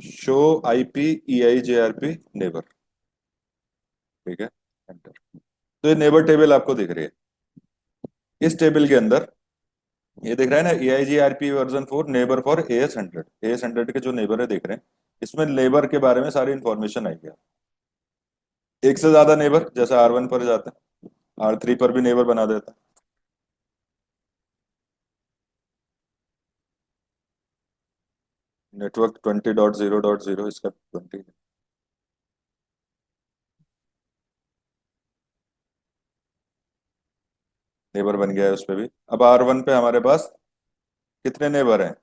A: शो IP EIGRP नेबर। ठीक है, एंटर। तो ये नेबर टेबल आपको दिख रही है। इस टेबल के अंदर ये दिख रहा है ना, EIGRP version 4 neighbour for AS100 के जो नेबर है दिख रहे हैं। इसमें नेबर के बारे में सारी इंफॉर्मेशन आई है। एक से ज्यादा नेबर जैसे R1 पर जाता है, R3 पर भी नेबर बना देता है। नेटवर्क 20.0.0 इसका 20 नेबर बन गया है उस पे भी। अब R1 पे हमारे पास कितने नेबर हैं?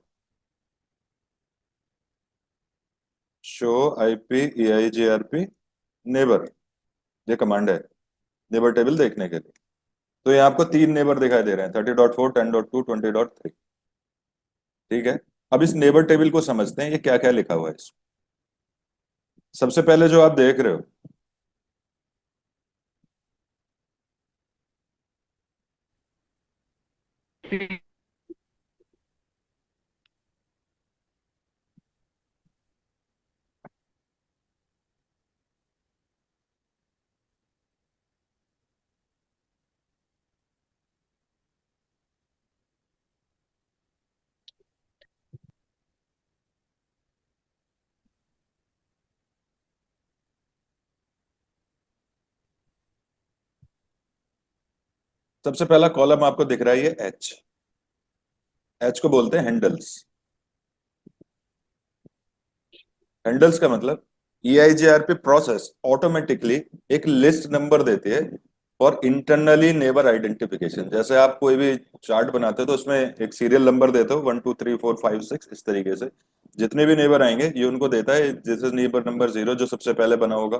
A: शो IP EIGRP नेबर, ये कमांड है नेबर टेबल देखने के लिए। तो ये आपको 3 नेबर दिखाई दे रहे हैं, 30.4, 10.2, 20.3। ठीक है, अब इस नेबर टेबल को समझते हैं, ये क्या क्या लिखा हुआ है इसमें। सबसे पहले जो आप देख रहे हो, सबसे पहला कॉलम आपको दिख रहा है ये एच। एच को बोलते हैं हैंडल्स। हैंडल्स का मतलब EIGRP प्रोसेस ऑटोमेटिकली एक लिस्ट नंबर देती है फॉर इंटरनली नेबर आइडेंटिफिकेशन। जैसे आप कोई भी चार्ट बनाते हो तो उसमें एक सीरियल नंबर देते हो, 1 2 3 4 5 6, इस तरीके से जितने भी नेबर आएंगे ये उनको देता है। जैसे नेबर नंबर 0 जो सबसे पहले बना होगा,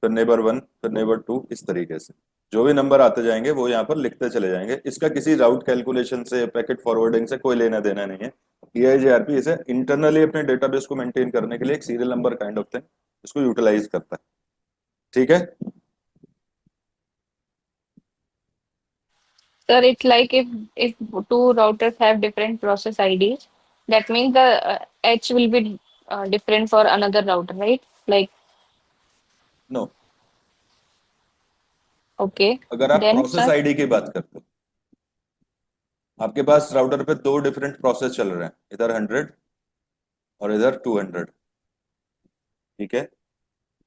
A: फिर नेबर 1, फिर नेबर 2, इस तरीके से जो भी नंबर आते जाएंगे वो यहाँ पर लिखते चले जाएंगे। इसका किसी राउट कैलकुलेशन से, पैकेट फॉरवर्डिंग से कोई लेना देना नहीं है। EIGRP इसे इंटरनली अपने डेटाबेस को मेंटेन करने के लिए एक serial number kind of thing इसको यूटिलाइज करता है। ठीक है,
B: Sir, it's like if two routers have different process IDs, that means the H will be different for another router, right? Like,
A: no,
B: Okay.
A: अगर आप
B: Then,
A: प्रोसेस
B: sir.
A: आईडी की बात करते हो, आपके पास राउटर पे दो डिफरेंट प्रोसेस चल रहे हैं, इधर 100 और इधर 200, ठीक है।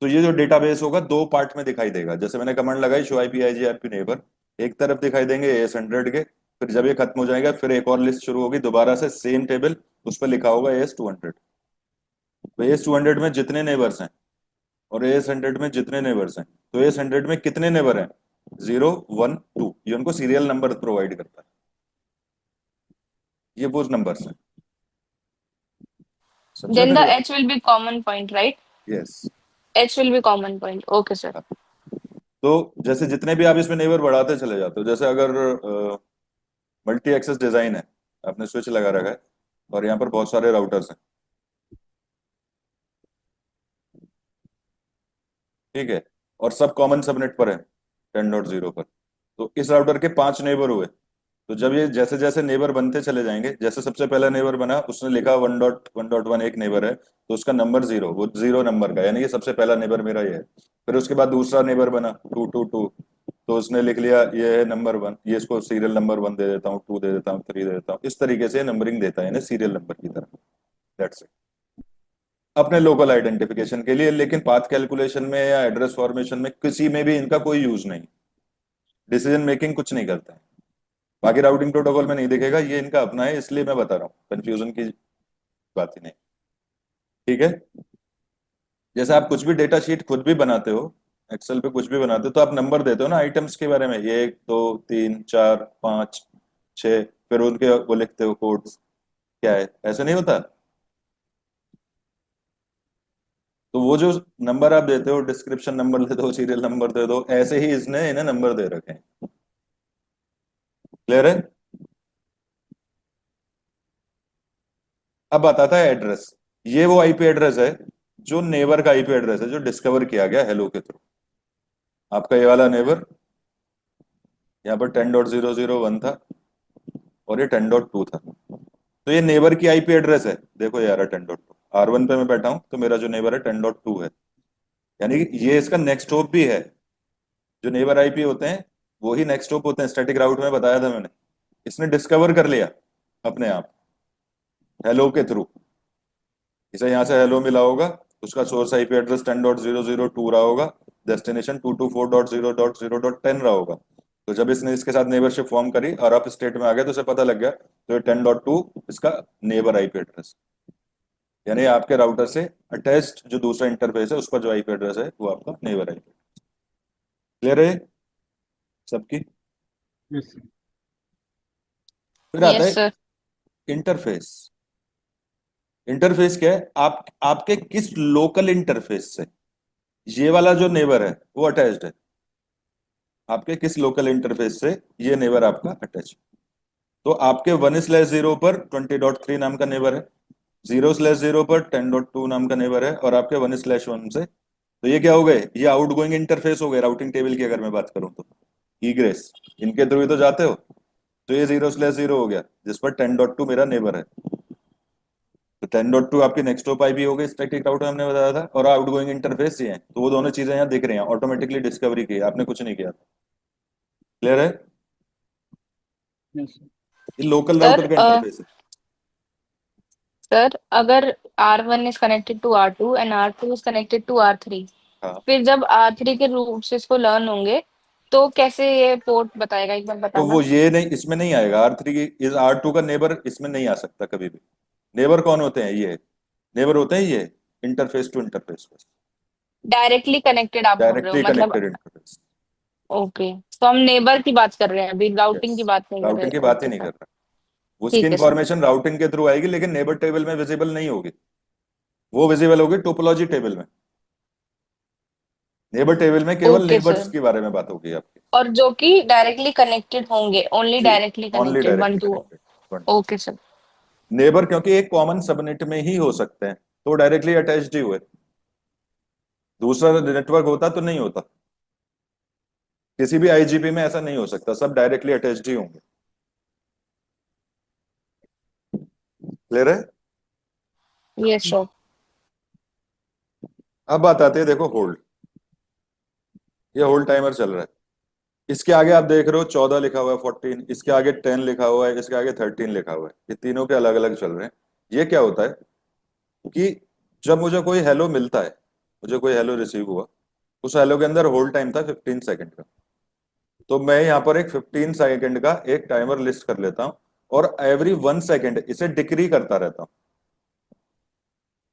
A: तो ये जो डेटाबेस होगा दो पार्ट में दिखाई देगा, जैसे मैंने कमांड लगाई शो आईपी आईजीआरपी नेबर, एक तरफ दिखाई देंगे एस 100 के, फिर जब ये खत्म हो जाएगा फिर एक और लिस्ट शुरू होगी दोबारा से, सेम टेबल, उस पर लिखा होगा एस 200। तो एस 200 में जितने नेबर्स हैं और एस 100 में जितने नेबर्स हैं, तो एस 100 में कितने नेबर हैं, 0 1 2, ये उनको सीरियल नंबर प्रोवाइड करता है, ये वो नंबर्स हैं, समझा
B: Then the
A: मेरी बात?
B: H will be common point, right?
A: Yes.
B: H will be common point. Okay, sir.
A: तो जैसे जितने भी आप इसमें नेबर बढ़ाते चले जाते हो, जैसे अगर मल्टी एक्सेस डिजाइन है, आपने स्विच लगा रखा है और यहाँ पर बहुत सारे राउटर्स हैं, ठीक है, और सब कॉमन सबनेट पर है 10.0 पर, तो इस राउटर के 5 नेबर हुए, तो जब ये जैसे जैसे नेबर बनते चले जाएंगे, जैसे सबसे पहला नेबर बना उसने लिखा 1.1.1 एक नेबर है, तो उसका नंबर 0, वो 0 नंबर का, यानी कि सबसे पहला नेबर मेरा ये है। फिर उसके बाद दूसरा नेबर बना 222, तो उसने लिख लिया ये है नंबर 1, ये इसको सीरियल नंबर 1 दे देता हूँ, 2 दे देता हूँ, 3 दे देता हूँ, इस तरीके से नंबरिंग देता है, यानी सीरियल नंबर की तरह। दैट्स इट, अपने लोकल आइडेंटिफिकेशन के लिए, लेकिन पाथ कैलकुलेशन में या एड्रेस फॉर्मेशन में किसी में भी इनका कोई यूज नहीं, डिसीजन मेकिंग कुछ नहीं करता है, बाकी राउटिंग प्रोटोकॉल में नहीं दिखेगा, ये इनका अपना है, इसलिए मैं बता रहा हूँ, कंफ्यूजन की बात ही नहीं, ठीक है। जैसे आप कुछ भी डेटा शीट खुद भी बनाते हो, एक्सेल पे कुछ भी बनाते हो, तो आप नंबर देते हो ना आइटम्स के बारे में, ये 1 2 3 4 5 6, फिर उनके वो लिखते हो कोड्स क्या है, ऐसा नहीं होता? तो वो जो नंबर आप देते हो, डिस्क्रिप्शन नंबर दे दो, सीरियल नंबर दे दो, ऐसे ही इसने इन्हें नंबर दे रखे हैं, क्लियर है? अब बताता है एड्रेस, ये वो आईपी एड्रेस है जो नेबर का आईपी एड्रेस है, जो डिस्कवर किया गया हेलो के थ्रू। आपका ये वाला नेबर यहाँ पर 10.001 था और ये 10.2 था, तो ये नेबर की आईपी एड्रेस है, देखो यार 10.2, R1 पे मैं बैठा हूं तो मेरा जो नेबर है 10.2 है, यानी कि ये इसका नेक्स्ट हॉप भी है, जो नेबर आईपी होते हैं वो ही नेक्स्ट हॉप होते हैं, स्टैटिक राउट में बताया था मैंने, इसने डिस्कवर कर लिया अपने आप हेलो के थ्रू, इसे यहाँ से हेलो मिला होगा, उसका सोर्स आईपी एड्रेस 10.002 रहा होगा, डेस्टिनेशन 224.0.0.10 रहा होगा, तो जब इसने इसके साथ नेबरशिप फॉर्म करी और अप स्टेट में आ गया तो उसे पता लग गया, तो ये 10.2 इसका नेबर आईपी एड्रेस, यानी आपके राउटर से अटैच्ड जो दूसरा इंटरफेस है उस पर जो आईपी एड्रेस है वो आपका नेबर आईपी। क्लियर है सबकी?
C: Yes.
A: फिर आता
B: Yes,
A: है
B: sir.
A: इंटरफेस। इंटरफेस क्या है, आप आपके किस लोकल इंटरफेस से ये वाला जो नेबर है वो अटैच्ड है, आपके किस लोकल इंटरफेस से ये नेबर आपका अटैच, तो आपके 1/0 पर 20.3 नाम का नेबर है, 0/0 पर 10.2 नाम का नेबर है, और आपके 1/1 से, तो ये क्या हो गए, ये आउटगोइंग इंटरफेस हो गए राउटिंग टेबल की, अगर मैं बात करूं तो ईग्रेस, इनके थ्रू ही तो जाते हो, तो ये 0/0 हो गया जिस पर 10.2 मेरा नेबर है, तो 10.2 आपकी नेक्स्ट टॉप आईपी हो गई स्टैटिक राउटर हमने बताया था, और आउटगोइंग इंटरफेस ये है, तो वो दोनों चीजें यहाँ दिख रही हैं, ऑटोमेटिकली डिस्कवरी की, आपने कुछ नहीं किया। क्लियर है?
C: Yes.
A: ये लोकल
B: Sir,
A: राउटर का इंटरफेस है।
B: sir, अगर R1 is connected to R2 and R2 is connected to R3,
A: हाँ,
B: फिर जब R3 के रूट्स इसको लर्न होंगे तो कैसे ये पोर्ट बताएगा, एक बार
A: तो वो
B: बताना।
A: ये नहीं, इसमें नहीं आएगा, R3 की इस R2 का नेबर इसमें नहीं आ सकता कभी भी। नेबर कौन होते हैं, ये नेबर होते हैं, ये interface to interface,
B: directly connected आप बोल रहे हो
A: डायरेक्टली
B: मतलब।
A: Connected interface.
B: ओके, तो हम नेबर की बात कर रहे हैं, अभी राउटिंग की
A: यस,
B: बात नहीं कर रहे।
A: राउटिंग की बात ही
B: ओके
A: नहीं कर
B: सर।
A: रहा, उसकी
B: ठीक है सर।
A: इंफॉर्मेशन राउटिंग के थ्रू आएगी, लेकिन नेबर टेबल में विजिबल नहीं होगी, वो विजिबल होगी टोपोलॉजी टेबल में, नेबर टेबल में केवल
B: ओके
A: नेबर्स
B: सर।
A: के बारे में बात होगी आपकी।
B: और जो कि डायरेक्टली कनेक्टेड होंगे, ओनली
A: जी,
B: directly
A: only
B: connected one
A: directly
B: to.
A: Connected.
B: Okay sir.
A: Neighbour क्योंकि एक कॉमन सबनेट में ही हो सकते हैं, तो डायरेक्टली अटैच्ड ही हुए, दूसरा नेटवर्क होता तो नहीं होता, किसी भी आईजीपी में ऐसा नहीं हो सकता, सब डायरेक्टली अटैच्ड ही होंगे। क्लियर है?
B: Yes sir.
A: अब बात आती है, देखो होल्ड, ये होल्ड टाइमर चल रहा है, इसके आगे आप देख रहे हो 14 लिखा हुआ है, 14, इसके आगे 10 लिखा हुआ है, इसके आगे 13 लिखा हुआ है। ये तीनों के अलग अलग चल रहे हैं। ये क्या होता है कि जब मुझे कोई हेलो मिलता है, मुझे कोई हेलो रिसीव हुआ, उस हेलो के अंदर होल्ड टाइम था 15 सेकंड का, तो मैं यहाँ पर एक 15 सेकंड का एक टाइमर लिस्ट कर लेता हूँ और एवरी 1 सेकंड इसे डिक्री करता रहता हूँ।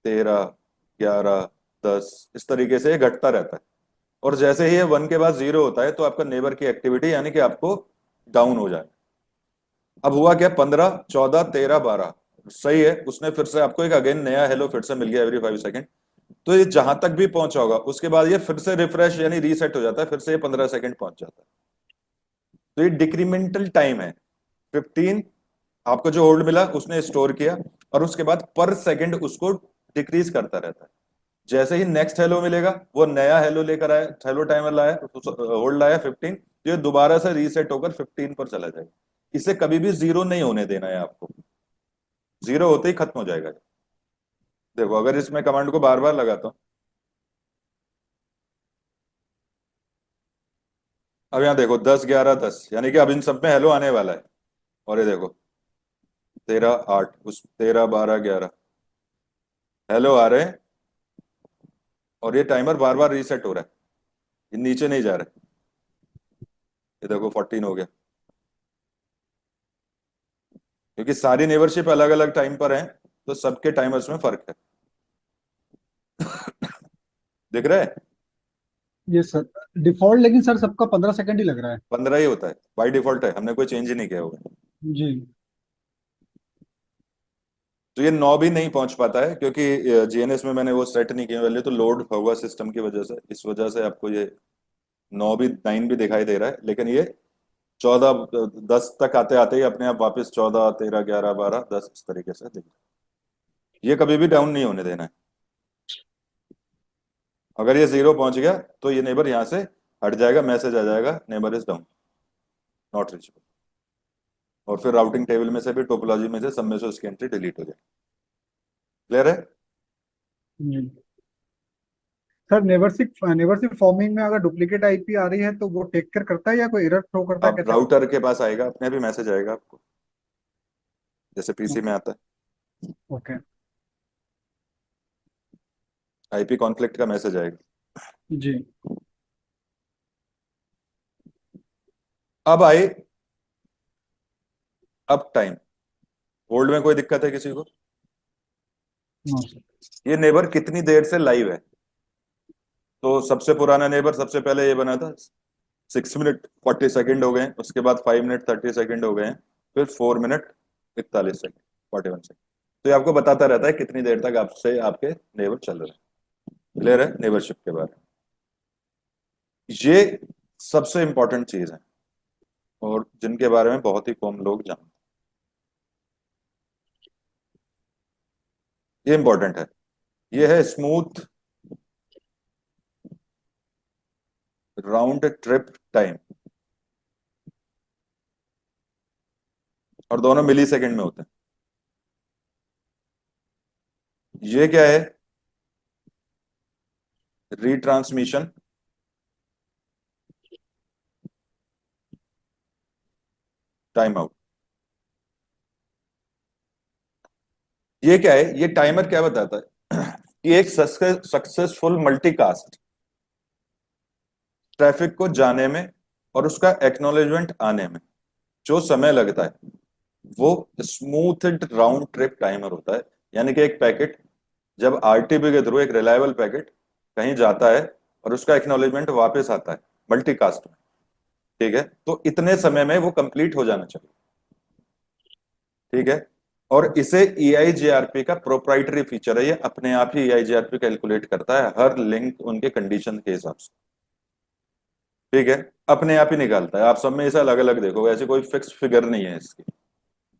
A: 13, 11, 10, इस तरीके से ये घटता रहता है। और जैसे ही ये 1 के बाद 0 होता है तो आपका नेबर की एक्टिविटी यानी कि आपको डाउन हो जाए। अब हुआ क्या, 15, 14, 13, 12 सही है, उसने फिर से आपको एक अगेन नया हेलो फिर से मिल गया एवरी 5 सेकंड। तो ये जहां तक भी पहुंचा होगा उसके बाद ये फिर से रिफ्रेश यानी रीसेट हो जाता है, फिर से ये 15 सेकंड पहुंच जाता है। तो ये डिक्रीमेंटल टाइम है। 15 आपको जो होल्ड मिला उसने स्टोर किया और उसके बाद पर सेकंड उसको डिक्रीज करता रहता है। जैसे ही नेक्स्ट हेलो मिलेगा वो नया हेलो लेकर आया, हेलो टाइमर लाया, होल्ड लाया 15, तो ये दोबारा से रीसेट होकर 15 पर चला जाएगा। इसे कभी भी 0 नहीं होने देना है आपको, 0 होते ही खत्म हो जाएगा। देखो अगर इसमें कमांड को बार बार लगाता हूं, अब यहाँ देखो 10, 11, 10 यानी कि अब इन सब में हेलो आने वाला है। और ये देखो 13, 8, उस 13, 12, 11 हेलो आ रहे हैं और ये टाइमर बार बार रीसेट हो रहा है, ये नीचे नहीं जा रहा है। ये देखो 14 हो गया, क्योंकि सारी नेबरशिप अलग अलग टाइम पर है तो सबके टाइमर्स में फर्क है। दिख रहा है?
C: ये सर डिफॉल्ट, लेकिन सर सबका 15 सेकंड ही लग रहा है।
A: 15 ही होता है, बाय डिफॉल्ट है, हमने कोई चेंज ही नहीं किया होगा।
C: जी।
A: तो ये 9 भी नहीं पहुंच पाता है क्योंकि जीएनएस में मैंने वो सेट नहीं किया पहले, तो लोड होगा सिस्टम की वजह से, इस वजह से आपको ये 9 भी 9 भी दिखाई दे रहा है। लेकिन ये 14, 10 तक आते आते ही अपने आप वापस 14, 13, 11, 12, 10 इस तरीके से दिख, ये कभी भी डाउन नहीं होने देना है। अगर ये 0 पहुंच गया तो ये नेबर यहां से हट जाएगा, मैसेज आ जाएगा neighbour is down, not reachable. और फिर राउटिंग टेबल में से भी, टोपोलॉजी में से, सब में से उसकी एंट्री डिलीट हो जाए। क्लियर है?
C: जी सर, नेबरशिप फॉर्मिंग में अगर डुप्लीकेट आईपी आ रही है तो वो टेक केयर करता है या कोई एरर थ्रो करता है,
A: अब
C: कैसे?
A: राउटर के पास आएगा, अपने भी मैसेज आएगा आपको, जैसे पीसी में आता है
C: ओके।
A: आईपी कॉन्फ्लिक्ट का मैसेज आएगा।
C: जी।
A: अब आए अप टाइम, होल्ड में कोई दिक्कत है किसी को?
C: No sir.
A: ये नेबर कितनी देर से लाइव है? तो सबसे पुराना नेबर सबसे पहले ये बना था 6 मिनट 40 सेकंड हो गए, उसके बाद 5 मिनट 30 सेकंड हो गए, फिर 4 मिनट 41 सेकंड, 41 सेकंड। तो ये आपको बताता रहता है कितनी देर तक आपसे आपके नेबर चल रहे हैं। क्लियर है नेबरशिप के बारे में? ये सबसे इंपॉर्टेंट चीज है और जिनके बारे में बहुत ही कम लोग जानते हैं। ये इंपॉर्टेंट है, ये है स्मूथ राउंड ट्रिप टाइम, और दोनों मिली सेकेंड में होते हैं। ये क्या है? Retransmission time out. ये क्या है? ये टाइमर क्या बताता है कि एक सक्सेसफुल मल्टीकास्ट ट्रैफिक को जाने में और उसका एक्नॉलेजमेंट आने में जो समय लगता है वो स्मूथड राउंड ट्रिप टाइमर होता है। यानी कि एक पैकेट जब आरटीपी के थ्रू, एक रिलायबल पैकेट कहीं जाता है और उसका एक्नॉलेजमेंट वापस आता है मल्टीकास्ट में, ठीक है, तो इतने समय में वो कंप्लीट हो जाना चाहिए। ठीक है, और इसे EIGRP का प्रोप्राइटरी फीचर है, ये अपने आप ही EIGRP कैलकुलेट करता है हर लिंक उनके कंडीशन के हिसाब से। ठीक है, अपने आप ही निकालता है। आप सब में इसे अलग अलग देखोगे, ऐसे कोई फिक्स फिगर नहीं है इसकी।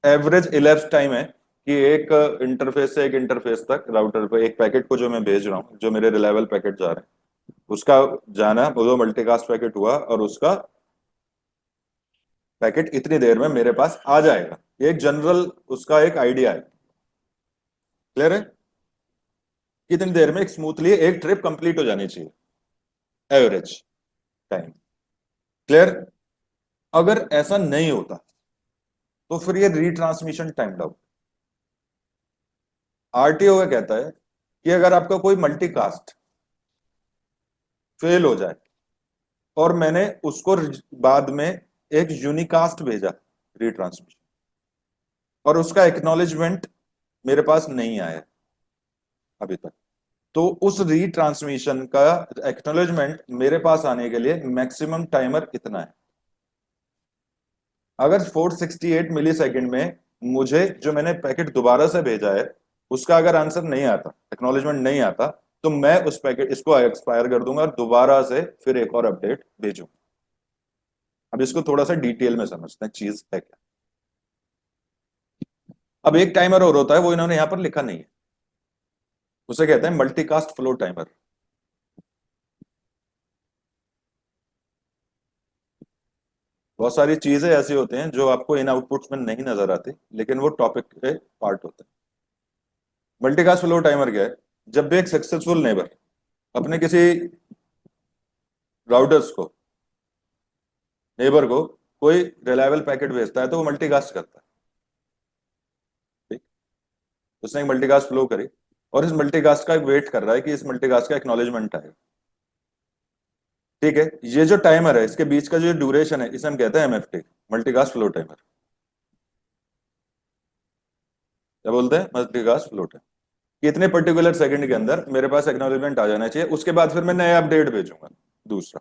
A: एवरेज इलेप्स टाइम है कि एक इंटरफेस से एक इंटरफेस तक राउटर पे एक पैकेट को जो मैं भेज रहा हूँ, जो मेरे रिलायबल पैकेट जा रहे हैं, उसका जाना, वो मल्टीकास्ट पैकेट हुआ और उसका पैकेट इतनी देर में मेरे पास आ जाएगा। ये एक जनरल उसका एक आइडिया है। क्लियर है? कितनी देर में एक स्मूथली एक ट्रिप कंप्लीट हो जानी चाहिए, एवरेज टाइम। क्लियर? अगर ऐसा नहीं होता तो फिर ये रीट्रांसमिशन टाइम डाउन। आरटीओ का कहता है कि अगर आपका कोई मल्टीकास्ट फेल हो जाए और मैंने उसको बाद में एक यूनिकास्ट भेजा रीट्रांसमिशन, और उसका एक्नॉलेजमेंट मेरे पास नहीं आया अभी तक, तो उस रीट्रांसमिशन का एक्नॉलेजमेंट मेरे पास आने के लिए मैक्सिमम टाइमर इतना है। अगर 468 मिली सेकेंड में मुझे जो मैंने पैकेट दोबारा से भेजा है उसका अगर आंसर नहीं आता, एक्नॉलेजमेंट नहीं आता, तो मैं उस पैकेट इसको एक्सपायर कर दूंगा और दोबारा से फिर एक और अपडेट भेजूंगा। अब इसको थोड़ा सा डिटेल में समझते हैं चीज है क्या। अब एक टाइमर और होता है, वो इन्होंने यहां पर लिखा नहीं है, उसे कहते हैं मल्टीकास्ट फ्लो टाइमर। बहुत सारी चीजें ऐसी होती हैं जो आपको इन आउटपुट्स में नहीं नजर आती, लेकिन वो टॉपिक के पार्ट होते हैं। मल्टीकास्ट फ्लो टाइमर क्या है? जब भी एक सक्सेसफुल नेबर अपने किसी राउटर्स को, नेबर को कोई रिलायबल पैकेट भेजता है तो वो मल्टीकास्ट करता है। ठीक, उसने एक मल्टीकास्ट फ्लो करी और इस मल्टीकास्ट का वेट कर रहा है कि इस मल्टीकास्ट का एक्नॉलेजमेंट आएगा। ठीक है, ये जो टाइमर है इसके बीच का जो ड्यूरेशन है इसे हम कहते हैं एमएफटी, मल्टीकास्ट फ्लो टाइमर। क्या बोलते हैं? Multicast flow timer. कितने पर्टिकुलर सेकंड के अंदर मेरे पास एक्नॉलेजमेंट आ जाना चाहिए, उसके बाद फिर मैं नया अपडेट भेजूंगा दूसरा।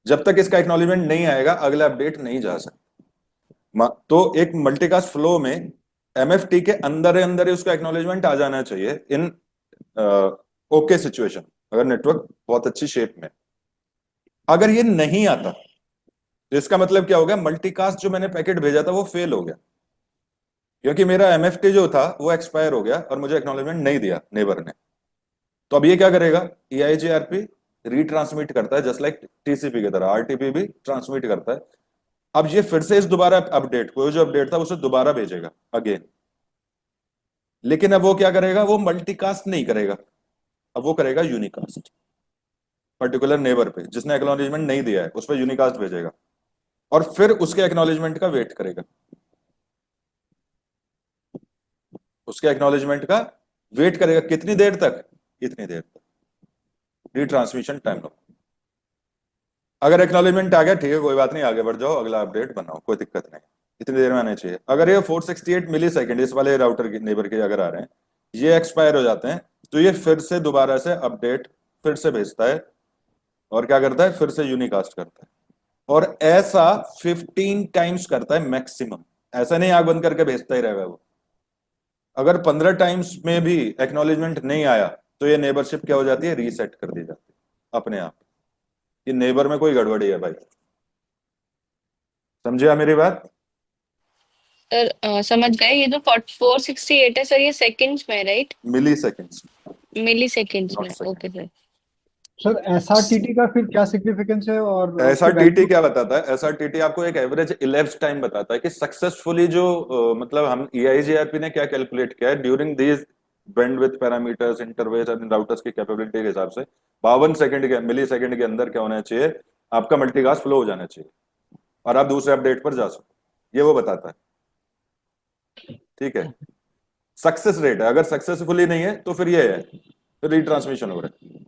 A: जब तक इसका एक्नॉलेजमेंट नहीं आएगा अगला अपडेट नहीं जा सकता। तो एक मल्टीकास्ट फ्लो में एमएफटी के अंदर अंदर ही उसका एक्नॉलेजमेंट आ जाना चाहिए इन ओके सिचुएशन, अगर नेटवर्क बहुत अच्छी शेप में। अगर ये नहीं आता तो इसका मतलब क्या हो गया? मल्टीकास्ट जो मैंने पैकेट भेजा था वो फेल हो गया, क्योंकि मेरा एमएफटी जो था वो एक्सपायर हो गया और मुझे एक्नॉलेजमेंट नहीं दिया नेबर ने। तो अब ये क्या करेगा? EIGRP रीट्रांसमिट करता है, जस्ट लाइक टीसीपी की तरह आरटीपी भी ट्रांसमिट करता है। अब ये फिर से इस दोबारा अपडेट को, जो अपडेट था उसे दोबारा भेजेगा अगेन। लेकिन अब वो क्या करेगा? वो मल्टीकास्ट नहीं करेगा, अब वो करेगा यूनिकास्ट। पर्टिकुलर नेबर पे जिसने एक्नॉलेजमेंट नहीं दिया है उस पर यूनिकास्ट भेजेगा और फिर उसके एक्नॉलेजमेंट का वेट करेगा। उसके एक्नॉलेजमेंट का वेट करेगा कितनी देर तक? इतनी देर तक, रीट्रांसमिशन टाइम लो। अगर एक्नॉलेजमेंट आ गया, ठीक है कोई बात नहीं, आगे बढ़ जाओ, अगला अपडेट बनाओ, कोई दिक्कत नहीं, इतनी देर में आने चाहिए। अगर ये 468 मिली सेकेंड इस वाले राउटर के नेबर के अगर आ रहे हैं, ये एक्सपायर हो जाते हैं, तो ये फिर से दोबारा से अपडेट फिर से भेजता है और क्या करता है? फिर से यूनिकास्ट करता है। और ऐसा 15 टाइम्स करता है मैक्सिमम। ऐसा नहीं आग बंद करके भेजता ही रहेगा वो। अगर 15 टाइम्स में भी एक्नॉलेजमेंट नहीं आया तो ये नेबरशिप क्या हो जाती है? रीसेट कर दी जाती है अपने आप। ये नेबर में कोई गड़बड़ी है भाई, समझे आप मेरी बात?
B: सर समझ गए। ये जो 468 है सर, ये सेकंड्स में, right?
A: Milliseconds,
B: milliseconds
A: not
B: में।
A: Second.
B: Okay sir.
C: Sir SRTT का फिर क्या सिग्निफिकेंस है और
A: ऐसा
C: उसकी
A: टीटी
C: वैल्यू?
A: क्या बताता है? ऐसा टीटी आपको एक एवरेज इलेप्स टाइम बताता है कि सक्सेसफुली जो मतलब हम EIGRP ने क्या कैलकुलेट किया है during these bandwidth parameters, interface and routers की कैपेबिलिटी के हिसाब से 52 सेकंड के मिली सेकंड के अंदर क्या होना चाहिए? आपका मल्टीकास्ट फ्लो हो जाना चाहिए और आप दूसरे अपडेट पर जा सको, ये वो बताता है। ठीक है, सक्सेस रेट है। अगर सक्सेसफुली नहीं है तो फिर ये है, फिर रीट्रांसमिशन हो रहा है।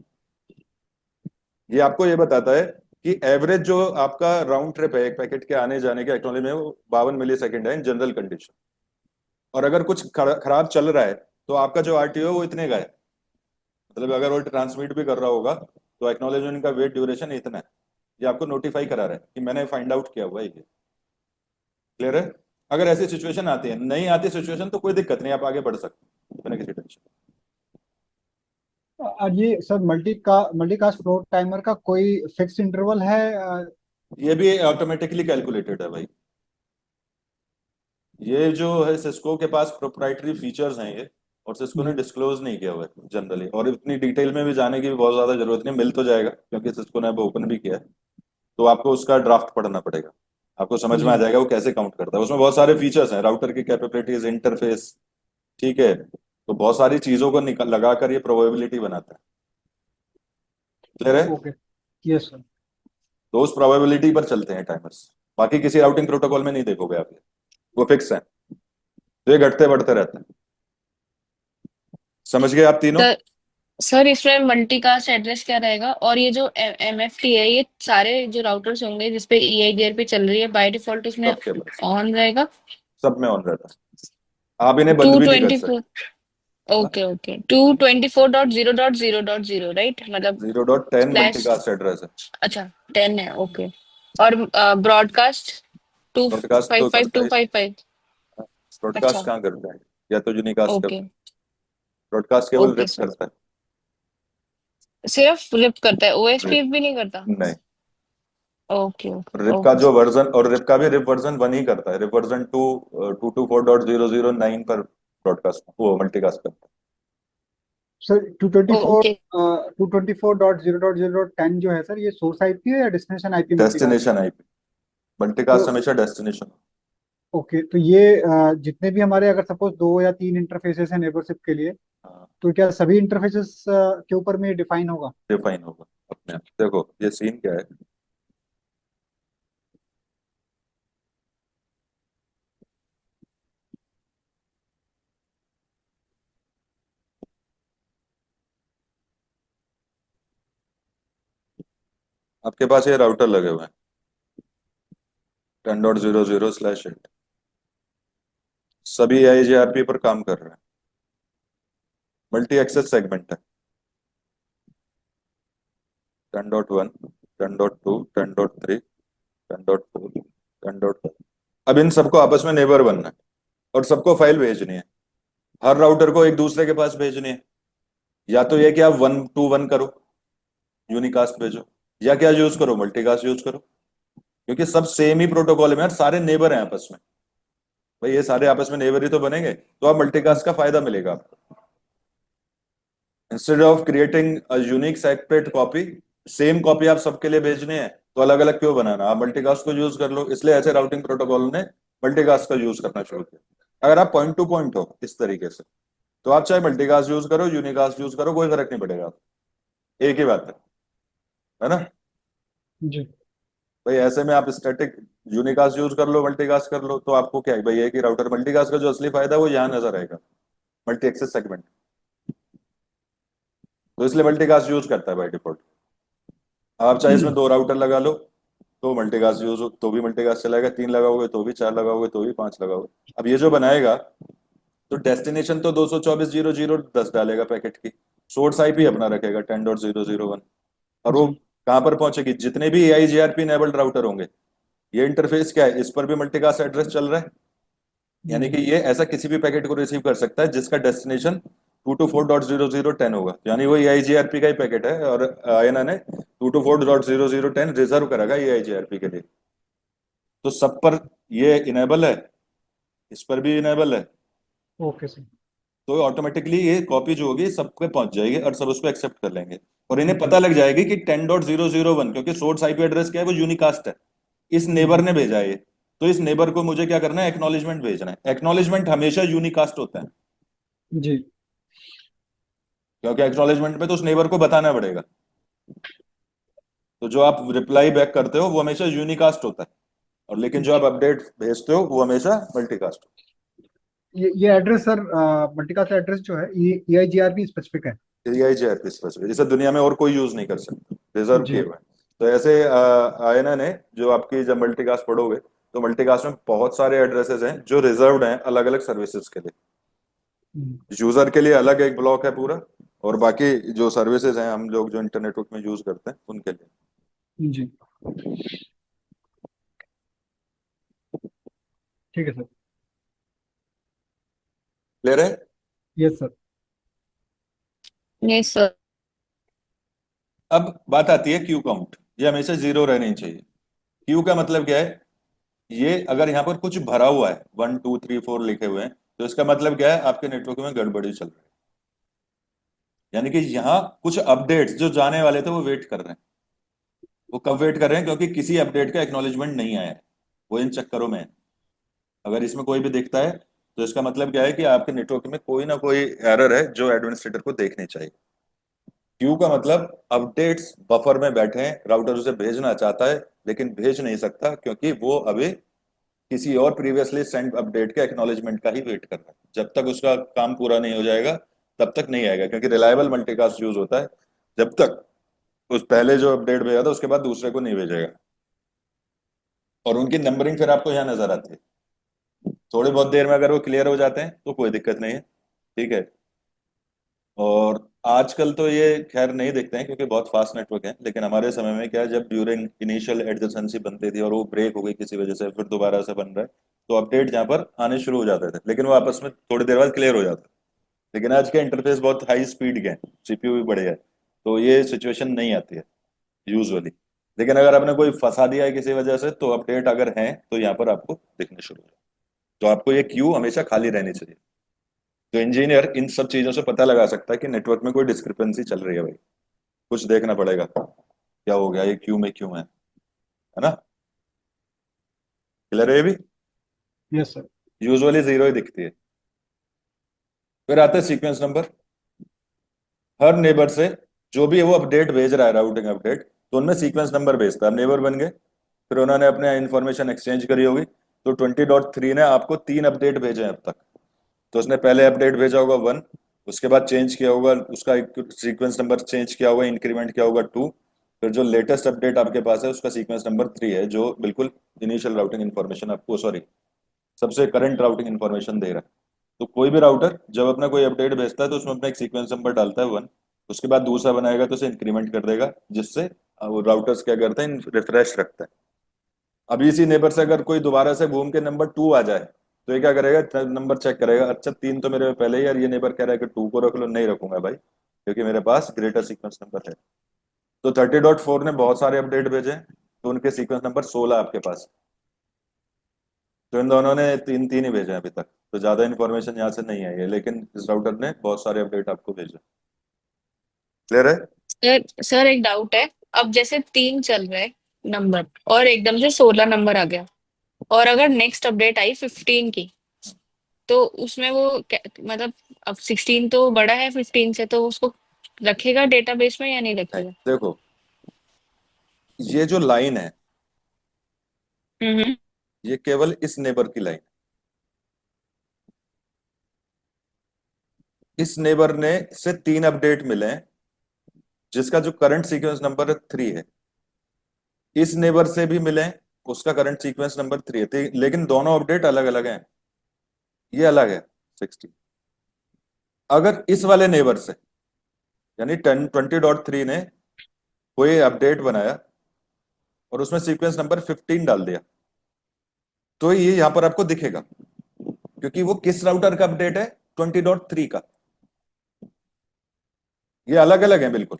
A: ये आपको ये बताता है कि एवरेज जो आपका राउंड ट्रिप है एक पैकेट के आने जाने के एक्नॉलेजमेंट में, वो 52 मिली सेकेंड है इन जनरल कंडीशन। और अगर कुछ खराब चल रहा है तो आपका जो आरटीओ है वो इतने का है, मतलब अगर वो ट्रांसमिट भी कर रहा होगा तो एक्नॉलेजमेंट का वेट ड्यूरेशन इतना है। ये आपको नोटिफाई करा रहा है कि मैंने फाइंड आउट किया हुआ है ये। क्लियर है? अगर ऐसी सिचुएशन आती है, नहीं आती सिचुएशन तो कोई दिक्कत नहीं, आप आगे बढ़ सकते बिना किसी टेंशन।
C: और ये सर मल्टीकास्ट फ्लो टाइमर का कोई फिक्स इंटरवल है?
A: ये भी ऑटोमेटिकली कैलकुलेटेड है भाई। ये जो है सिस्को के पास प्रोप्राइटरी फीचर्स हैं ये, और सिस्को ने डिस्क्लोज नहीं किया हुआ है जनरली, और इतनी डिटेल में भी जाने की भी बहुत ज्यादा जरूरत नहीं, मिल तो जाएगा क्योंकि सिस्को ने अब ओपन भी किया है। तो आपको उसका ड्राफ्ट पढ़ना पड़ेगा, आपको समझ में आ
C: जी।
A: जाएगा वो कैसे काउंट करता है। उसमें बहुत सारे फीचर्स हैं, राउटर की कैपेबिलिटीज, इंटरफेस। ठीक है, तो बहुत सारी चीजों को निकल लगाकर ये प्रोबेबिलिटी बनाता है। क्लियर है?
C: ओके। Yes sir.
A: तो उस प्रोबेबिलिटी पर चलते हैं टाइमर्स। बाकी किसी राउटिंग प्रोटोकॉल में नहीं देखोगे आप ये, वो फिक्स है, तो ये घटते बढ़ते रहते हैं। समझ गए आप तीनों?
B: सर सर इसमें मल्टीकास्ट एड्रेस क्या रहेगा, और ये जो एमएफटी है, ये सारे जो राउटर्स होंगे जिसपे EIGRP चल रही है, बाय डिफॉल्ट उसमें
A: सबके पास,
B: ऑन रहेगा?
A: सब में ऑन रहता है, आप इन्हें
B: टू
A: बंद भी नहीं कर
B: ट्वेंटी
A: सकते।
B: फोर ओके ओके 224.0.0.0 राइट, मतलब
A: 0.10
B: स्लैश,
A: मल्टीकास्ट एड्रेस है।
B: अच्छा 10 है, ओके। और ब्रॉडकास्ट टू
A: ब्रॉडकास्ट
B: फाइव
A: तो
B: फाइव
A: करता
B: टू
A: है,
B: फाइव फाइव अच्छा,
A: ब्रॉडकास्ट कहाँ करता है, या तो यूनिकास्ट
B: ओके
A: करता है, ब्रॉडकास्ट केवल
B: ओके
A: रिप
B: सर,
A: करता
B: सिर्फ रिप करता है,
A: है।
B: OSPF भी नहीं करता?
A: नहीं,
B: ओके ओके
A: रिप का
B: ओके
A: जो
B: सर,
A: वर्जन, और रिप का भी रिप वर्जन 1 ही करता है, रिप वर्जन 224.009 पर ब्रॉडकास्ट वो मल्टीकास्ट करता
C: सर 224
B: ओके
C: 224.0.0.10 जो है सर, ये सोर्स आईपी है या डेस्टिनेशन आईपी
A: है।
C: मल्टीकास्ट?
A: डेस्टिनेशन आईपी, मल्टीकास्ट
C: तो
A: हमेशा डेस्टिनेशन।
C: ओके, तो ये जितने भी हमारे अगर सपोज 2 या 3 इंटरफेसेस हैं नेबरशिप के लिए, तो क्या सभी इंटरफेसेस के ऊपर में डिफाइन होगा?
A: डिफाइन होगा अपने आप। देखो ये सीन क्या है, आपके पास ये राउटर लगे हुए हैं 10.0.0/8, सभी IGRP पर काम कर रहे हैं, मल्टी एक्सेस सेगमेंट है, 10.1, 10.2, 10.3, 10.4, 10.5। अब इन सबको आपस में नेबर बनना है और सबको फाइल भेजनी है, हर राउटर को एक दूसरे के पास भेजनी है। या तो ये कि आप 1 to 1 करो, यूनिकास्ट भेजो, या क्या यूज करो, मल्टीकास्ट यूज करो, क्योंकि सब सेम ही प्रोटोकॉल में यार, सारे नेबर हैं आपस में। भाई ये सारे आपस में नेबर ही तो बनेंगे, तो आप मल्टीकास्ट का फायदा मिलेगा आपको। Instead of creating a unique separate copy, same copy आप सबके लिए भेजनी है, तो अलग अलग क्यों बनाना, आप मल्टीकास्ट को यूज कर लो। इसलिए ऐसे राउटिंग प्रोटोकॉल ने मल्टीकास्ट का यूज करना शुरू किया। अगर आप पॉइंट टू पॉइंट हो इस तरीके से, तो आप चाहे मल्टीकास्ट यूज करो, यूनिकास्ट यूज करो, कोई फर्क नहीं पड़ेगा आपको। एक ही बात है ना?
C: जी
A: भाई ऐसे में आप स्टैटिक यूनिकास्ट यूज कर लो, मल्टीकास्ट कर लो, तो आपको क्या है भाई, एक ही राउटर। मल्टीकास्ट का जो असली फायदा है वो यहाँ नजर आएगा, मल्टी एक्सेस सेगमेंट। तो इसलिए मल्टीकास्ट यूज करता है बाय डिफॉल्ट। आप चाहे इसमें 2 राउटर लगा लो, तो मल्टीकास्ट यूज हो तो भी मल्टीकास्ट चलाएगा, 3 लगाओगे तो भी, 4 लगाओगे तो भी, 5 लगाओगे। अब ये जो बनाएगा, तो डेस्टिनेशन तो 224.0.0.10 डालेगा पैकेट की, सोर्स आईपी अपना रखेगा 10.0.0.1, और वो
C: जी
A: कहां पर पहुंचेगी, जितने भी AIGRP इनेबल्ड राउटर होंगे, ये इंटरफेस क्या है, इस पर भी मल्टीकास्ट एड्रेस चल रहा है। यानी कि ये ऐसा किसी भी पैकेट को रिसीव कर सकता है जिसका डेस्टिनेशन 224.0.0.10 होगा, यानी वो AIGRP का ही पैकेट है, और आयना ने 224.0.0.10 रिजर्व करेगा AIGRP के लिए। तो सब पर ये इनेबल है, इस पर भी इनेबल है,
C: ओके सर।
A: तो ऑटोमेटिकली ये कॉपी जो होगी सब पे पहुंच जाएगी और सब उसको एक्सेप्ट कर लेंगे। और इन्हें पता लग जाएगी कि 10.0.0.1, क्योंकि सोर्स आईपी एड्रेस क्या है, वो यूनिकास्ट है, इस नेबर ने भेजा है ये। तो इस नेबर को मुझे क्या करना है, एक्नॉलेजमेंट भेजना है। एक्नॉलेजमेंट हमेशा यूनिकास्ट होता है,
C: जी
A: क्योंकि एक्नॉलेजमेंट में तो उस नेबर को बताना पड़ेगा। तो जो आप रिप्लाई बैक करते हो वो हमेशा यूनिकास्ट होता है, और लेकिन जो आप अपडेट भेजते हो वो हमेशा मल्टीकास्ट।
C: ये एड्रेस सर, मल्टीकास्ट एड्रेस जो है ये EIGRP स्पेसिफिक है?
A: AIGRP स्पेसिफिक, जिसे दुनिया में और कोई यूज नहीं कर सकता, रिजर्व किए
C: जी
A: हुए हैं। तो ऐसे आयना ने, जो आपकी जब मल्टीकास्ट पढ़ोगे, तो मल्टीकास्ट में बहुत सारे एड्रेसेस हैं जो रिजर्व्ड हैं अलग अलग सर्विसेज के लिए।
C: हम्म,
A: यूजर के लिए अलग एक ब्लॉक है पूरा, और बाकी जो सर्विसेज हैं हम लोग जो इंटरनेट में यूज करते हैं उनके लिए।
C: जी ठीक है सर।
A: क्लियर है?
C: Yes sir.
B: Yes sir.
A: अब बात आती है क्यू काउंट, ये हमेशा 0 रहनी चाहिए। क्यू का मतलब क्या है, ये अगर यहाँ पर कुछ भरा हुआ है, 1 2 3 4 लिखे हुए हैं, तो इसका मतलब क्या है, आपके नेटवर्क में गड़बड़ी चल रही है। यानी कि यहाँ कुछ अपडेट्स जो जाने वाले थे वो वेट कर रहे हैं। वो कब वेट कर रहे हैं, क्योंकि किसी अपडेट का एक्नॉलेजमेंट नहीं आया है, वो इन चक्करों में है। अगर इसमें कोई भी दिखता है, तो इसका मतलब क्या है कि आपके नेटवर्क में कोई ना कोई एरर है जो एडमिनिस्ट्रेटर को देखनी चाहिए। क्यू का मतलब अपडेट्स बफर में बैठे हैं, राउटर उसे भेजना चाहता है लेकिन भेज नहीं सकता क्योंकि वो अभी किसी और प्रीवियसली सेंड अपडेट के एक्नॉलेजमेंट का ही वेट कर रहा है। जब तक उसका काम पूरा नहीं हो जाएगा तब तक नहीं आएगा, क्योंकि रिलायबल मल्टीकास्ट यूज होता है जब तक उस पहले जो अपडेट भेजा था उसके बाद दूसरे को नहीं भेजेगा। और उनकी नंबरिंग फिर आपको यहाँ नजर आती है। थोड़ी बहुत देर में अगर वो क्लियर हो जाते हैं तो कोई दिक्कत नहीं है, ठीक है। और आजकल तो ये खैर नहीं दिखते हैं क्योंकि बहुत फास्ट नेटवर्क है, लेकिन हमारे समय में क्या है, जब ड्यूरिंग इनिशियल एडजेसेंसी बनती थी और वो ब्रेक हो गई किसी वजह से, फिर दोबारा से बन रहा है, तो अपडेट यहाँ पर आने शुरू हो जाते थे, लेकिन वो आपस में थोड़ी देर बाद क्लियर हो जाते। लेकिन आज के इंटरफेस बहुत हाई स्पीड के हैं, सीपीयू भी बढ़िया है, तो ये सिचुएशन नहीं आती है यूजुअली। लेकिन अगर आपने कोई फंसा दिया है किसी वजह से, तो अपडेट अगर है तो यहाँ पर आपको दिखने शुरू हो जाए। तो आपको ये क्यू हमेशा खाली रहनी चाहिए। तो इंजीनियर इन सब चीजों से पता लगा सकता है कि नेटवर्क में कोई डिस्क्रिपेंसी चल रही है भाई, कुछ देखना पड़ेगा क्या हो गया, ये क्यू में क्यों है ना। क्लियर है ये भी।
C: Yes sir.
A: यूजुअली जीरो ही दिखती है। फिर आता है सीक्वेंस नंबर। हर नेबर से जो भी वो अपडेट भेज रहा है, राउटिंग अपडेट, तो उनमें सीक्वेंस नंबर भेजता है। नेबर बन गए, फिर उन्होंने अपने इंफॉर्मेशन एक्सचेंज करी होगी, तो 20.3 ने आपको 3 अपडेट भेजे हैं अब तक। तो उसने पहले अपडेट भेजा होगा 1, उसके बाद चेंज किया होगा, उसका एक सीक्वेंस नंबर चेंज किया होगा, इंक्रीमेंट किया होगा 2, फिर जो लेटेस्ट अपडेट आपके पास है उसका सीक्वेंस नंबर 3 है, जो बिल्कुल इनिशियल राउटिंग इन्फॉर्मेशन आपको, सॉरी, सबसे करंट राउटिंग इन्फॉर्मेशन दे रहा है। तो कोई भी राउटर जब अपना कोई अपडेट भेजता है तो उसमें अपना एक सीक्वेंस नंबर डालता है 1, उसके बाद दूसरा बनाएगा तो उसे इंक्रीमेंट कर देगा, जिससे वो राउटर्स क्या करते हैं, रिफ्रेश रखता है। अब इसी नेबर से अगर कोई दोबारा से घूम के नंबर 2 आ जाए, तो ये क्या करेगा, नंबर चेक करेगा, अच्छा 3 तो मेरे पहले ही, यार ये नेबर कह रहा है कि 2 को रख लो, नहीं रखूंगा भाई क्योंकि मेरे पास ग्रेटर सीक्वेंस नंबर है। तो 30.4 ने बहुत सारे अपडेट भेजे, तो उनके सीक्वेंस नंबर 16 आपके पास। तो इन दोनों ने तीन तीन ही भेजे हैं अभी तक, तो ज्यादा इन्फॉर्मेशन यहाँ से नहीं आई है, लेकिन इस राउटर ने बहुत सारे अपडेट आपको भेजे। क्लियर है।
B: सर एक डाउट है। अब जैसे 3 चल रहे नंबर और एकदम से 16 नंबर आ गया, और अगर नेक्स्ट अपडेट आई 15 की, तो उसमें वो मतलब अब 16 तो बड़ा है 15 से, तो उसको रखेगा डेटाबेस में या नहीं
A: नहीं,
B: रखेगा?
A: देखो, ये जो लाइन है
B: हम्म।
A: ये केवल इस नेबर की लाइन। इस नेबर ने से 3 अपडेट मिले हैं, जिसका जो करंट सीक्वेंस नंबर 3 है। इस नेबर से भी मिले हैं, उसका करंट सीक्वेंस नंबर 3 है, लेकिन दोनों अपडेट अलग अलग हैं। ये अलग है 16। अगर इस वाले नेबर से, यानी 20.3 ने कोई अपडेट बनाया और उसमें सीक्वेंस नंबर 15 डाल दिया, तो ये यहां पर आपको दिखेगा, क्योंकि वो किस राउटर का अपडेट है, 20.3 का। ये अलग अलग है बिल्कुल।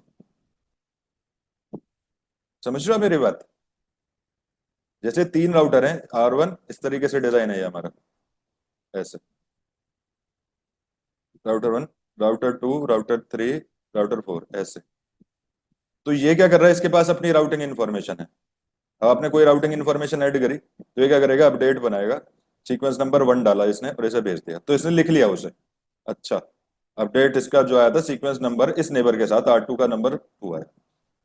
A: समझ रहे हो मेरी बात। जैसे 3 राउटर हैं R1, इस तरीके से डिजाइन है ये हमारा, ऐसे राउटर 1, राउटर 2, राउटर 3, राउटर 4, ऐसे। तो ये क्या कर रहा है, इसके पास अपनी राउटिंग इन्फॉर्मेशन है। अब आपने कोई राउटिंग इन्फॉर्मेशन ऐड करी, तो ये क्या करेगा, अपडेट बनाएगा, सीक्वेंस नंबर 1 डाला इसने और इसे भेज दिया, तो इसने लिख लिया उसे, अच्छा अपडेट इसका जो आया था सीक्वेंस नंबर इस नेबर के साथ R2 का नंबर हुआ है।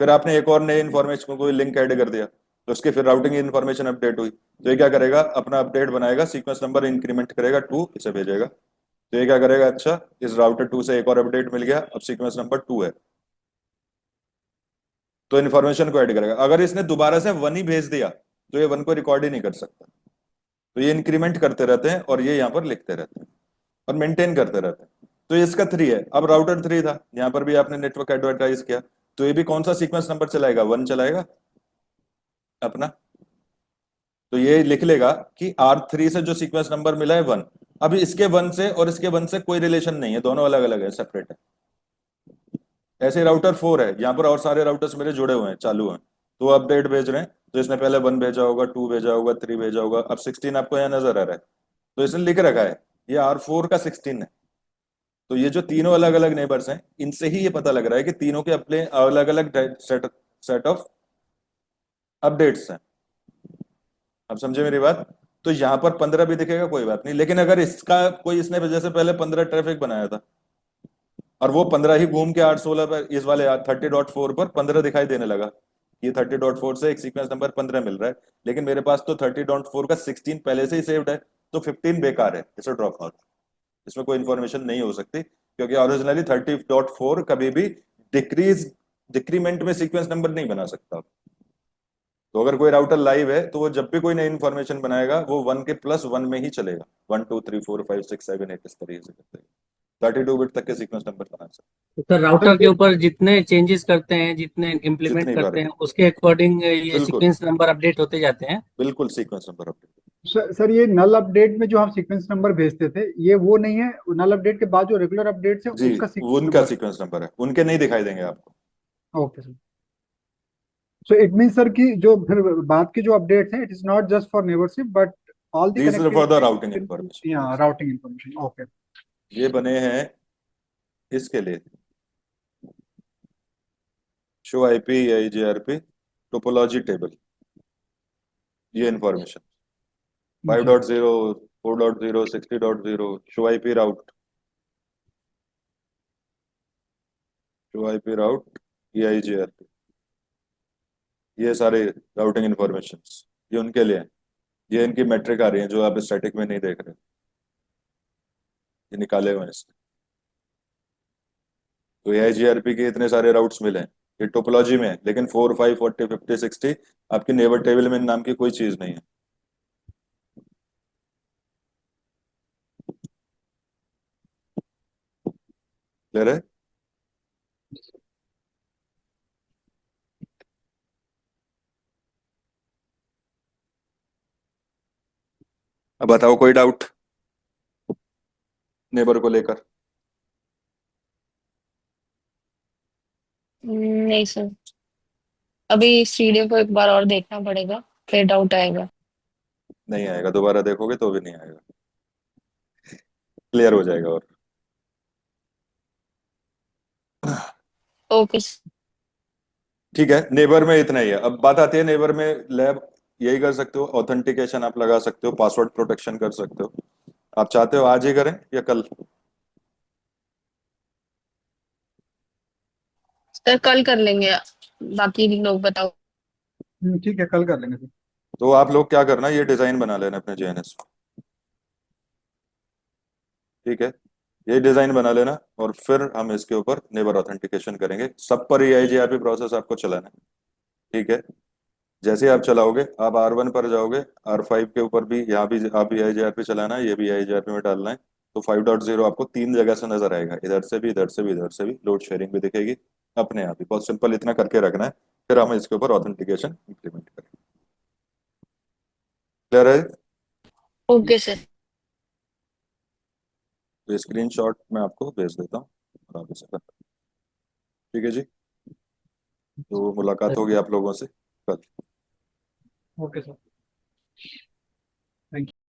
A: फिर आपने एक और नए इन्फॉर्मेशन को कोई लिंक ऐड कर दिया, तो उसकी फिर राउटिंग इन्फॉर्मेशन अपडेट हुई, तो ये क्या करेगा, अपना अपडेट बनाएगा, सीक्वेंस नंबर इंक्रीमेंट करेगा 2, इसे भेजेगा। तो ये क्या करेगा, अच्छा इस राउटर 2 से एक और अपडेट मिल गया, अब सीक्वेंस नंबर 2 है, तो इन्फॉर्मेशन को ऐड करेगा। अगर इसने दोबारा से 1 ही भेज दिया, तो ये 1 को रिकॉर्ड ही नहीं कर सकता। तो ये इंक्रीमेंट करते रहते हैं और ये यहाँ पर लिखते रहते हैं और मेंटेन करते रहते हैं। तो ये इसका 3 है। अब राउटर 3 था, यहाँ पर भी आपने नेटवर्क एडवर्टाइज किया, तो ये भी कौन सा सीक्वेंस नंबर चलाएगा, 1 चलाएगा अपना। तो ये लिख लेगा कि R3 से जो सीक्वेंस नंबर मिला है 1। अभी इसके 1 से और इसके 1 से कोई रिलेशन नहीं है, दोनों अलग अलग है, सेपरेट है। ऐसे राउटर 4 है, यहाँ पर और सारे राउटर्स मेरे जुड़े हुए हैं, चालू हैं, तो अपडेट भेज रहे हैं, तो इसने पहले 1 भेजा होगा, 2 भेजा होगा, 3 भेजा होगा, अब 16 आपको यहाँ नजर आ रहा है, तो इसने लिख रखा है ये R4 का 16 है। तो ये जो तीनों अलग अलग नेबर्स हैं, इनसे ही ये पता लग रहा है कि तीनों के अपने अलग अलग सेट ऑफ अपडेट्स हैं। अब समझे मेरी बात। तो यहाँ पर 15 भी दिखेगा, कोई बात नहीं, लेकिन अगर इसका कोई, इसने जैसे पहले 15 ट्रैफिक बनाया था, और वो 15 ही घूम के 816 पर इस वाले 30.4 पर 15 दिखाई देने लगा। ये 30.4 से एक सीक्वेंस नंबर 15 मिल रहा है, लेकिन मेरे पास तो 30.4 का 16 पहले से ही सेव्ड है, तो 15 बेकार है, इसे ड्रॉप मारो। इसमें कोई इंफॉर्मेशन नहीं हो सकती, क्योंकि ओरिजिनली 30.4 कभी भी डिक्रीमेंट में सीक्वेंस नंबर नहीं बना सकता। तो अगर कोई राउटर लाइव है तो वो जब भी कोई नई इंफॉर्मेशन बनाएगा वो 1 के +1 में ही चलेगा, 1 2 3 4 5 6 7 8 इस तरीके से करते हैं, 32 बिट तक के सीक्वेंस नंबर बना सकते
E: तो सर राउटर के ऊपर जितने चेंजेस करते हैं, जितने
A: हैं।
E: इम्प्लीमेंट
A: जितनी बार,
E: करते हैं, उसके अकॉर्डिंग ये
A: बिल्कुल
E: सीक्वेंस नंबर अपडेट होते जाते हैं।
A: बिल्कुल सीक्वेंस नंबर अपडेट।
C: सर ये नल अपडेट में जो हम सीक्वेंस नंबर भेजते थे, ये वो नहीं है? नल अपडेट के बाद जो रेगुलर अपडेट्स है
A: जी,
C: उसका
A: वो
C: सीक्वेंस
A: उनका
C: नंबर?
A: सीक्वेंस नंबर है, उनके नहीं दिखाई देंगे आपको।
C: Okay sir. So it mean sir कि जो फिर बाद की जो अपडेट्स हैं, it is not just for neighbourship but all the
A: these are for the
C: connectivity,
A: routing information.
C: Routing information. Okay.
A: ये बने हैं इसके लिए, show IP IGRP topology table, ये information 5.0 4.0 60.0 show IP route, show IP route, EIGRP, ये सारे routing information ये उनके लिए हैं। ये इनकी मैट्रिक आ रही है जो आप स्टैटिक में नहीं देख रहे, ये निकाले हुए हैं इसने। तो एआईजीआरपी के इतने सारे राउट्स मिले हैं, ये टोपोलॉजी में है, लेकिन 4 5 40 50 60 आपकी नेबर टेबल में इन नाम की कोई चीज नहीं है। क्लियर है? अब बताओ कोई डाउट नेबर को लेकर?
B: नहीं सर, अभी इस वीडियो को एक बार और देखना पड़ेगा, फिर डाउट आएगा।
A: नहीं आएगा, दोबारा देखोगे तो भी नहीं आएगा, क्लियर हो जाएगा। और
B: ओके।
A: ठीक है, नेबर में इतना ही है। अब बात आती है नेबर में लैब, यही कर सकते हो, ऑथेंटिकेशन आप लगा सकते हो, पासवर्ड प्रोटेक्शन कर सकते हो। आप चाहते हो आज ही करें या कल?
B: सर कल कर लेंगे, बाकी लोग बताओ।
C: ठीक है, कल कर लेंगे सर।
A: तो आप लोग क्या करना, ये डिजाइन बना लेना अपने जेएनएस, ठीक है, ये डिजाइन बना लेना, और फिर हम इसके ऊपर नेबर ऑथेंटिकेशन करेंगे। सब पर एआईजीआरपी प्रोसेस आपको चलाना है, ठीक है। जैसे ही आप चलाओगे, आप R1 पर जाओगे, R5 के ऊपर भी, यहाँ भी आप एआईजीआरपी चलाना है, ये भी एआईजीआरपी में डालना है। तो 5.0 आपको 3 जगह से नजर आएगा, इधर से भी, इधर से भी, इधर से भी। लोड शेयरिंग भी दिखेगी अपने आप ही, बहुत सिंपल, इतना करके रखना है, फिर हम इसके ऊपर ऑथेंटिकेशन इंप्लीमेंट करेंगे। क्लियर है?
B: Okay sir.
A: तो स्क्रीन शॉट मैं आपको भेज देता हूँ और आप इसे कर, ठीक है जी। तो मुलाकात होगी आप लोगों से कल।
C: Okay sir, thank you.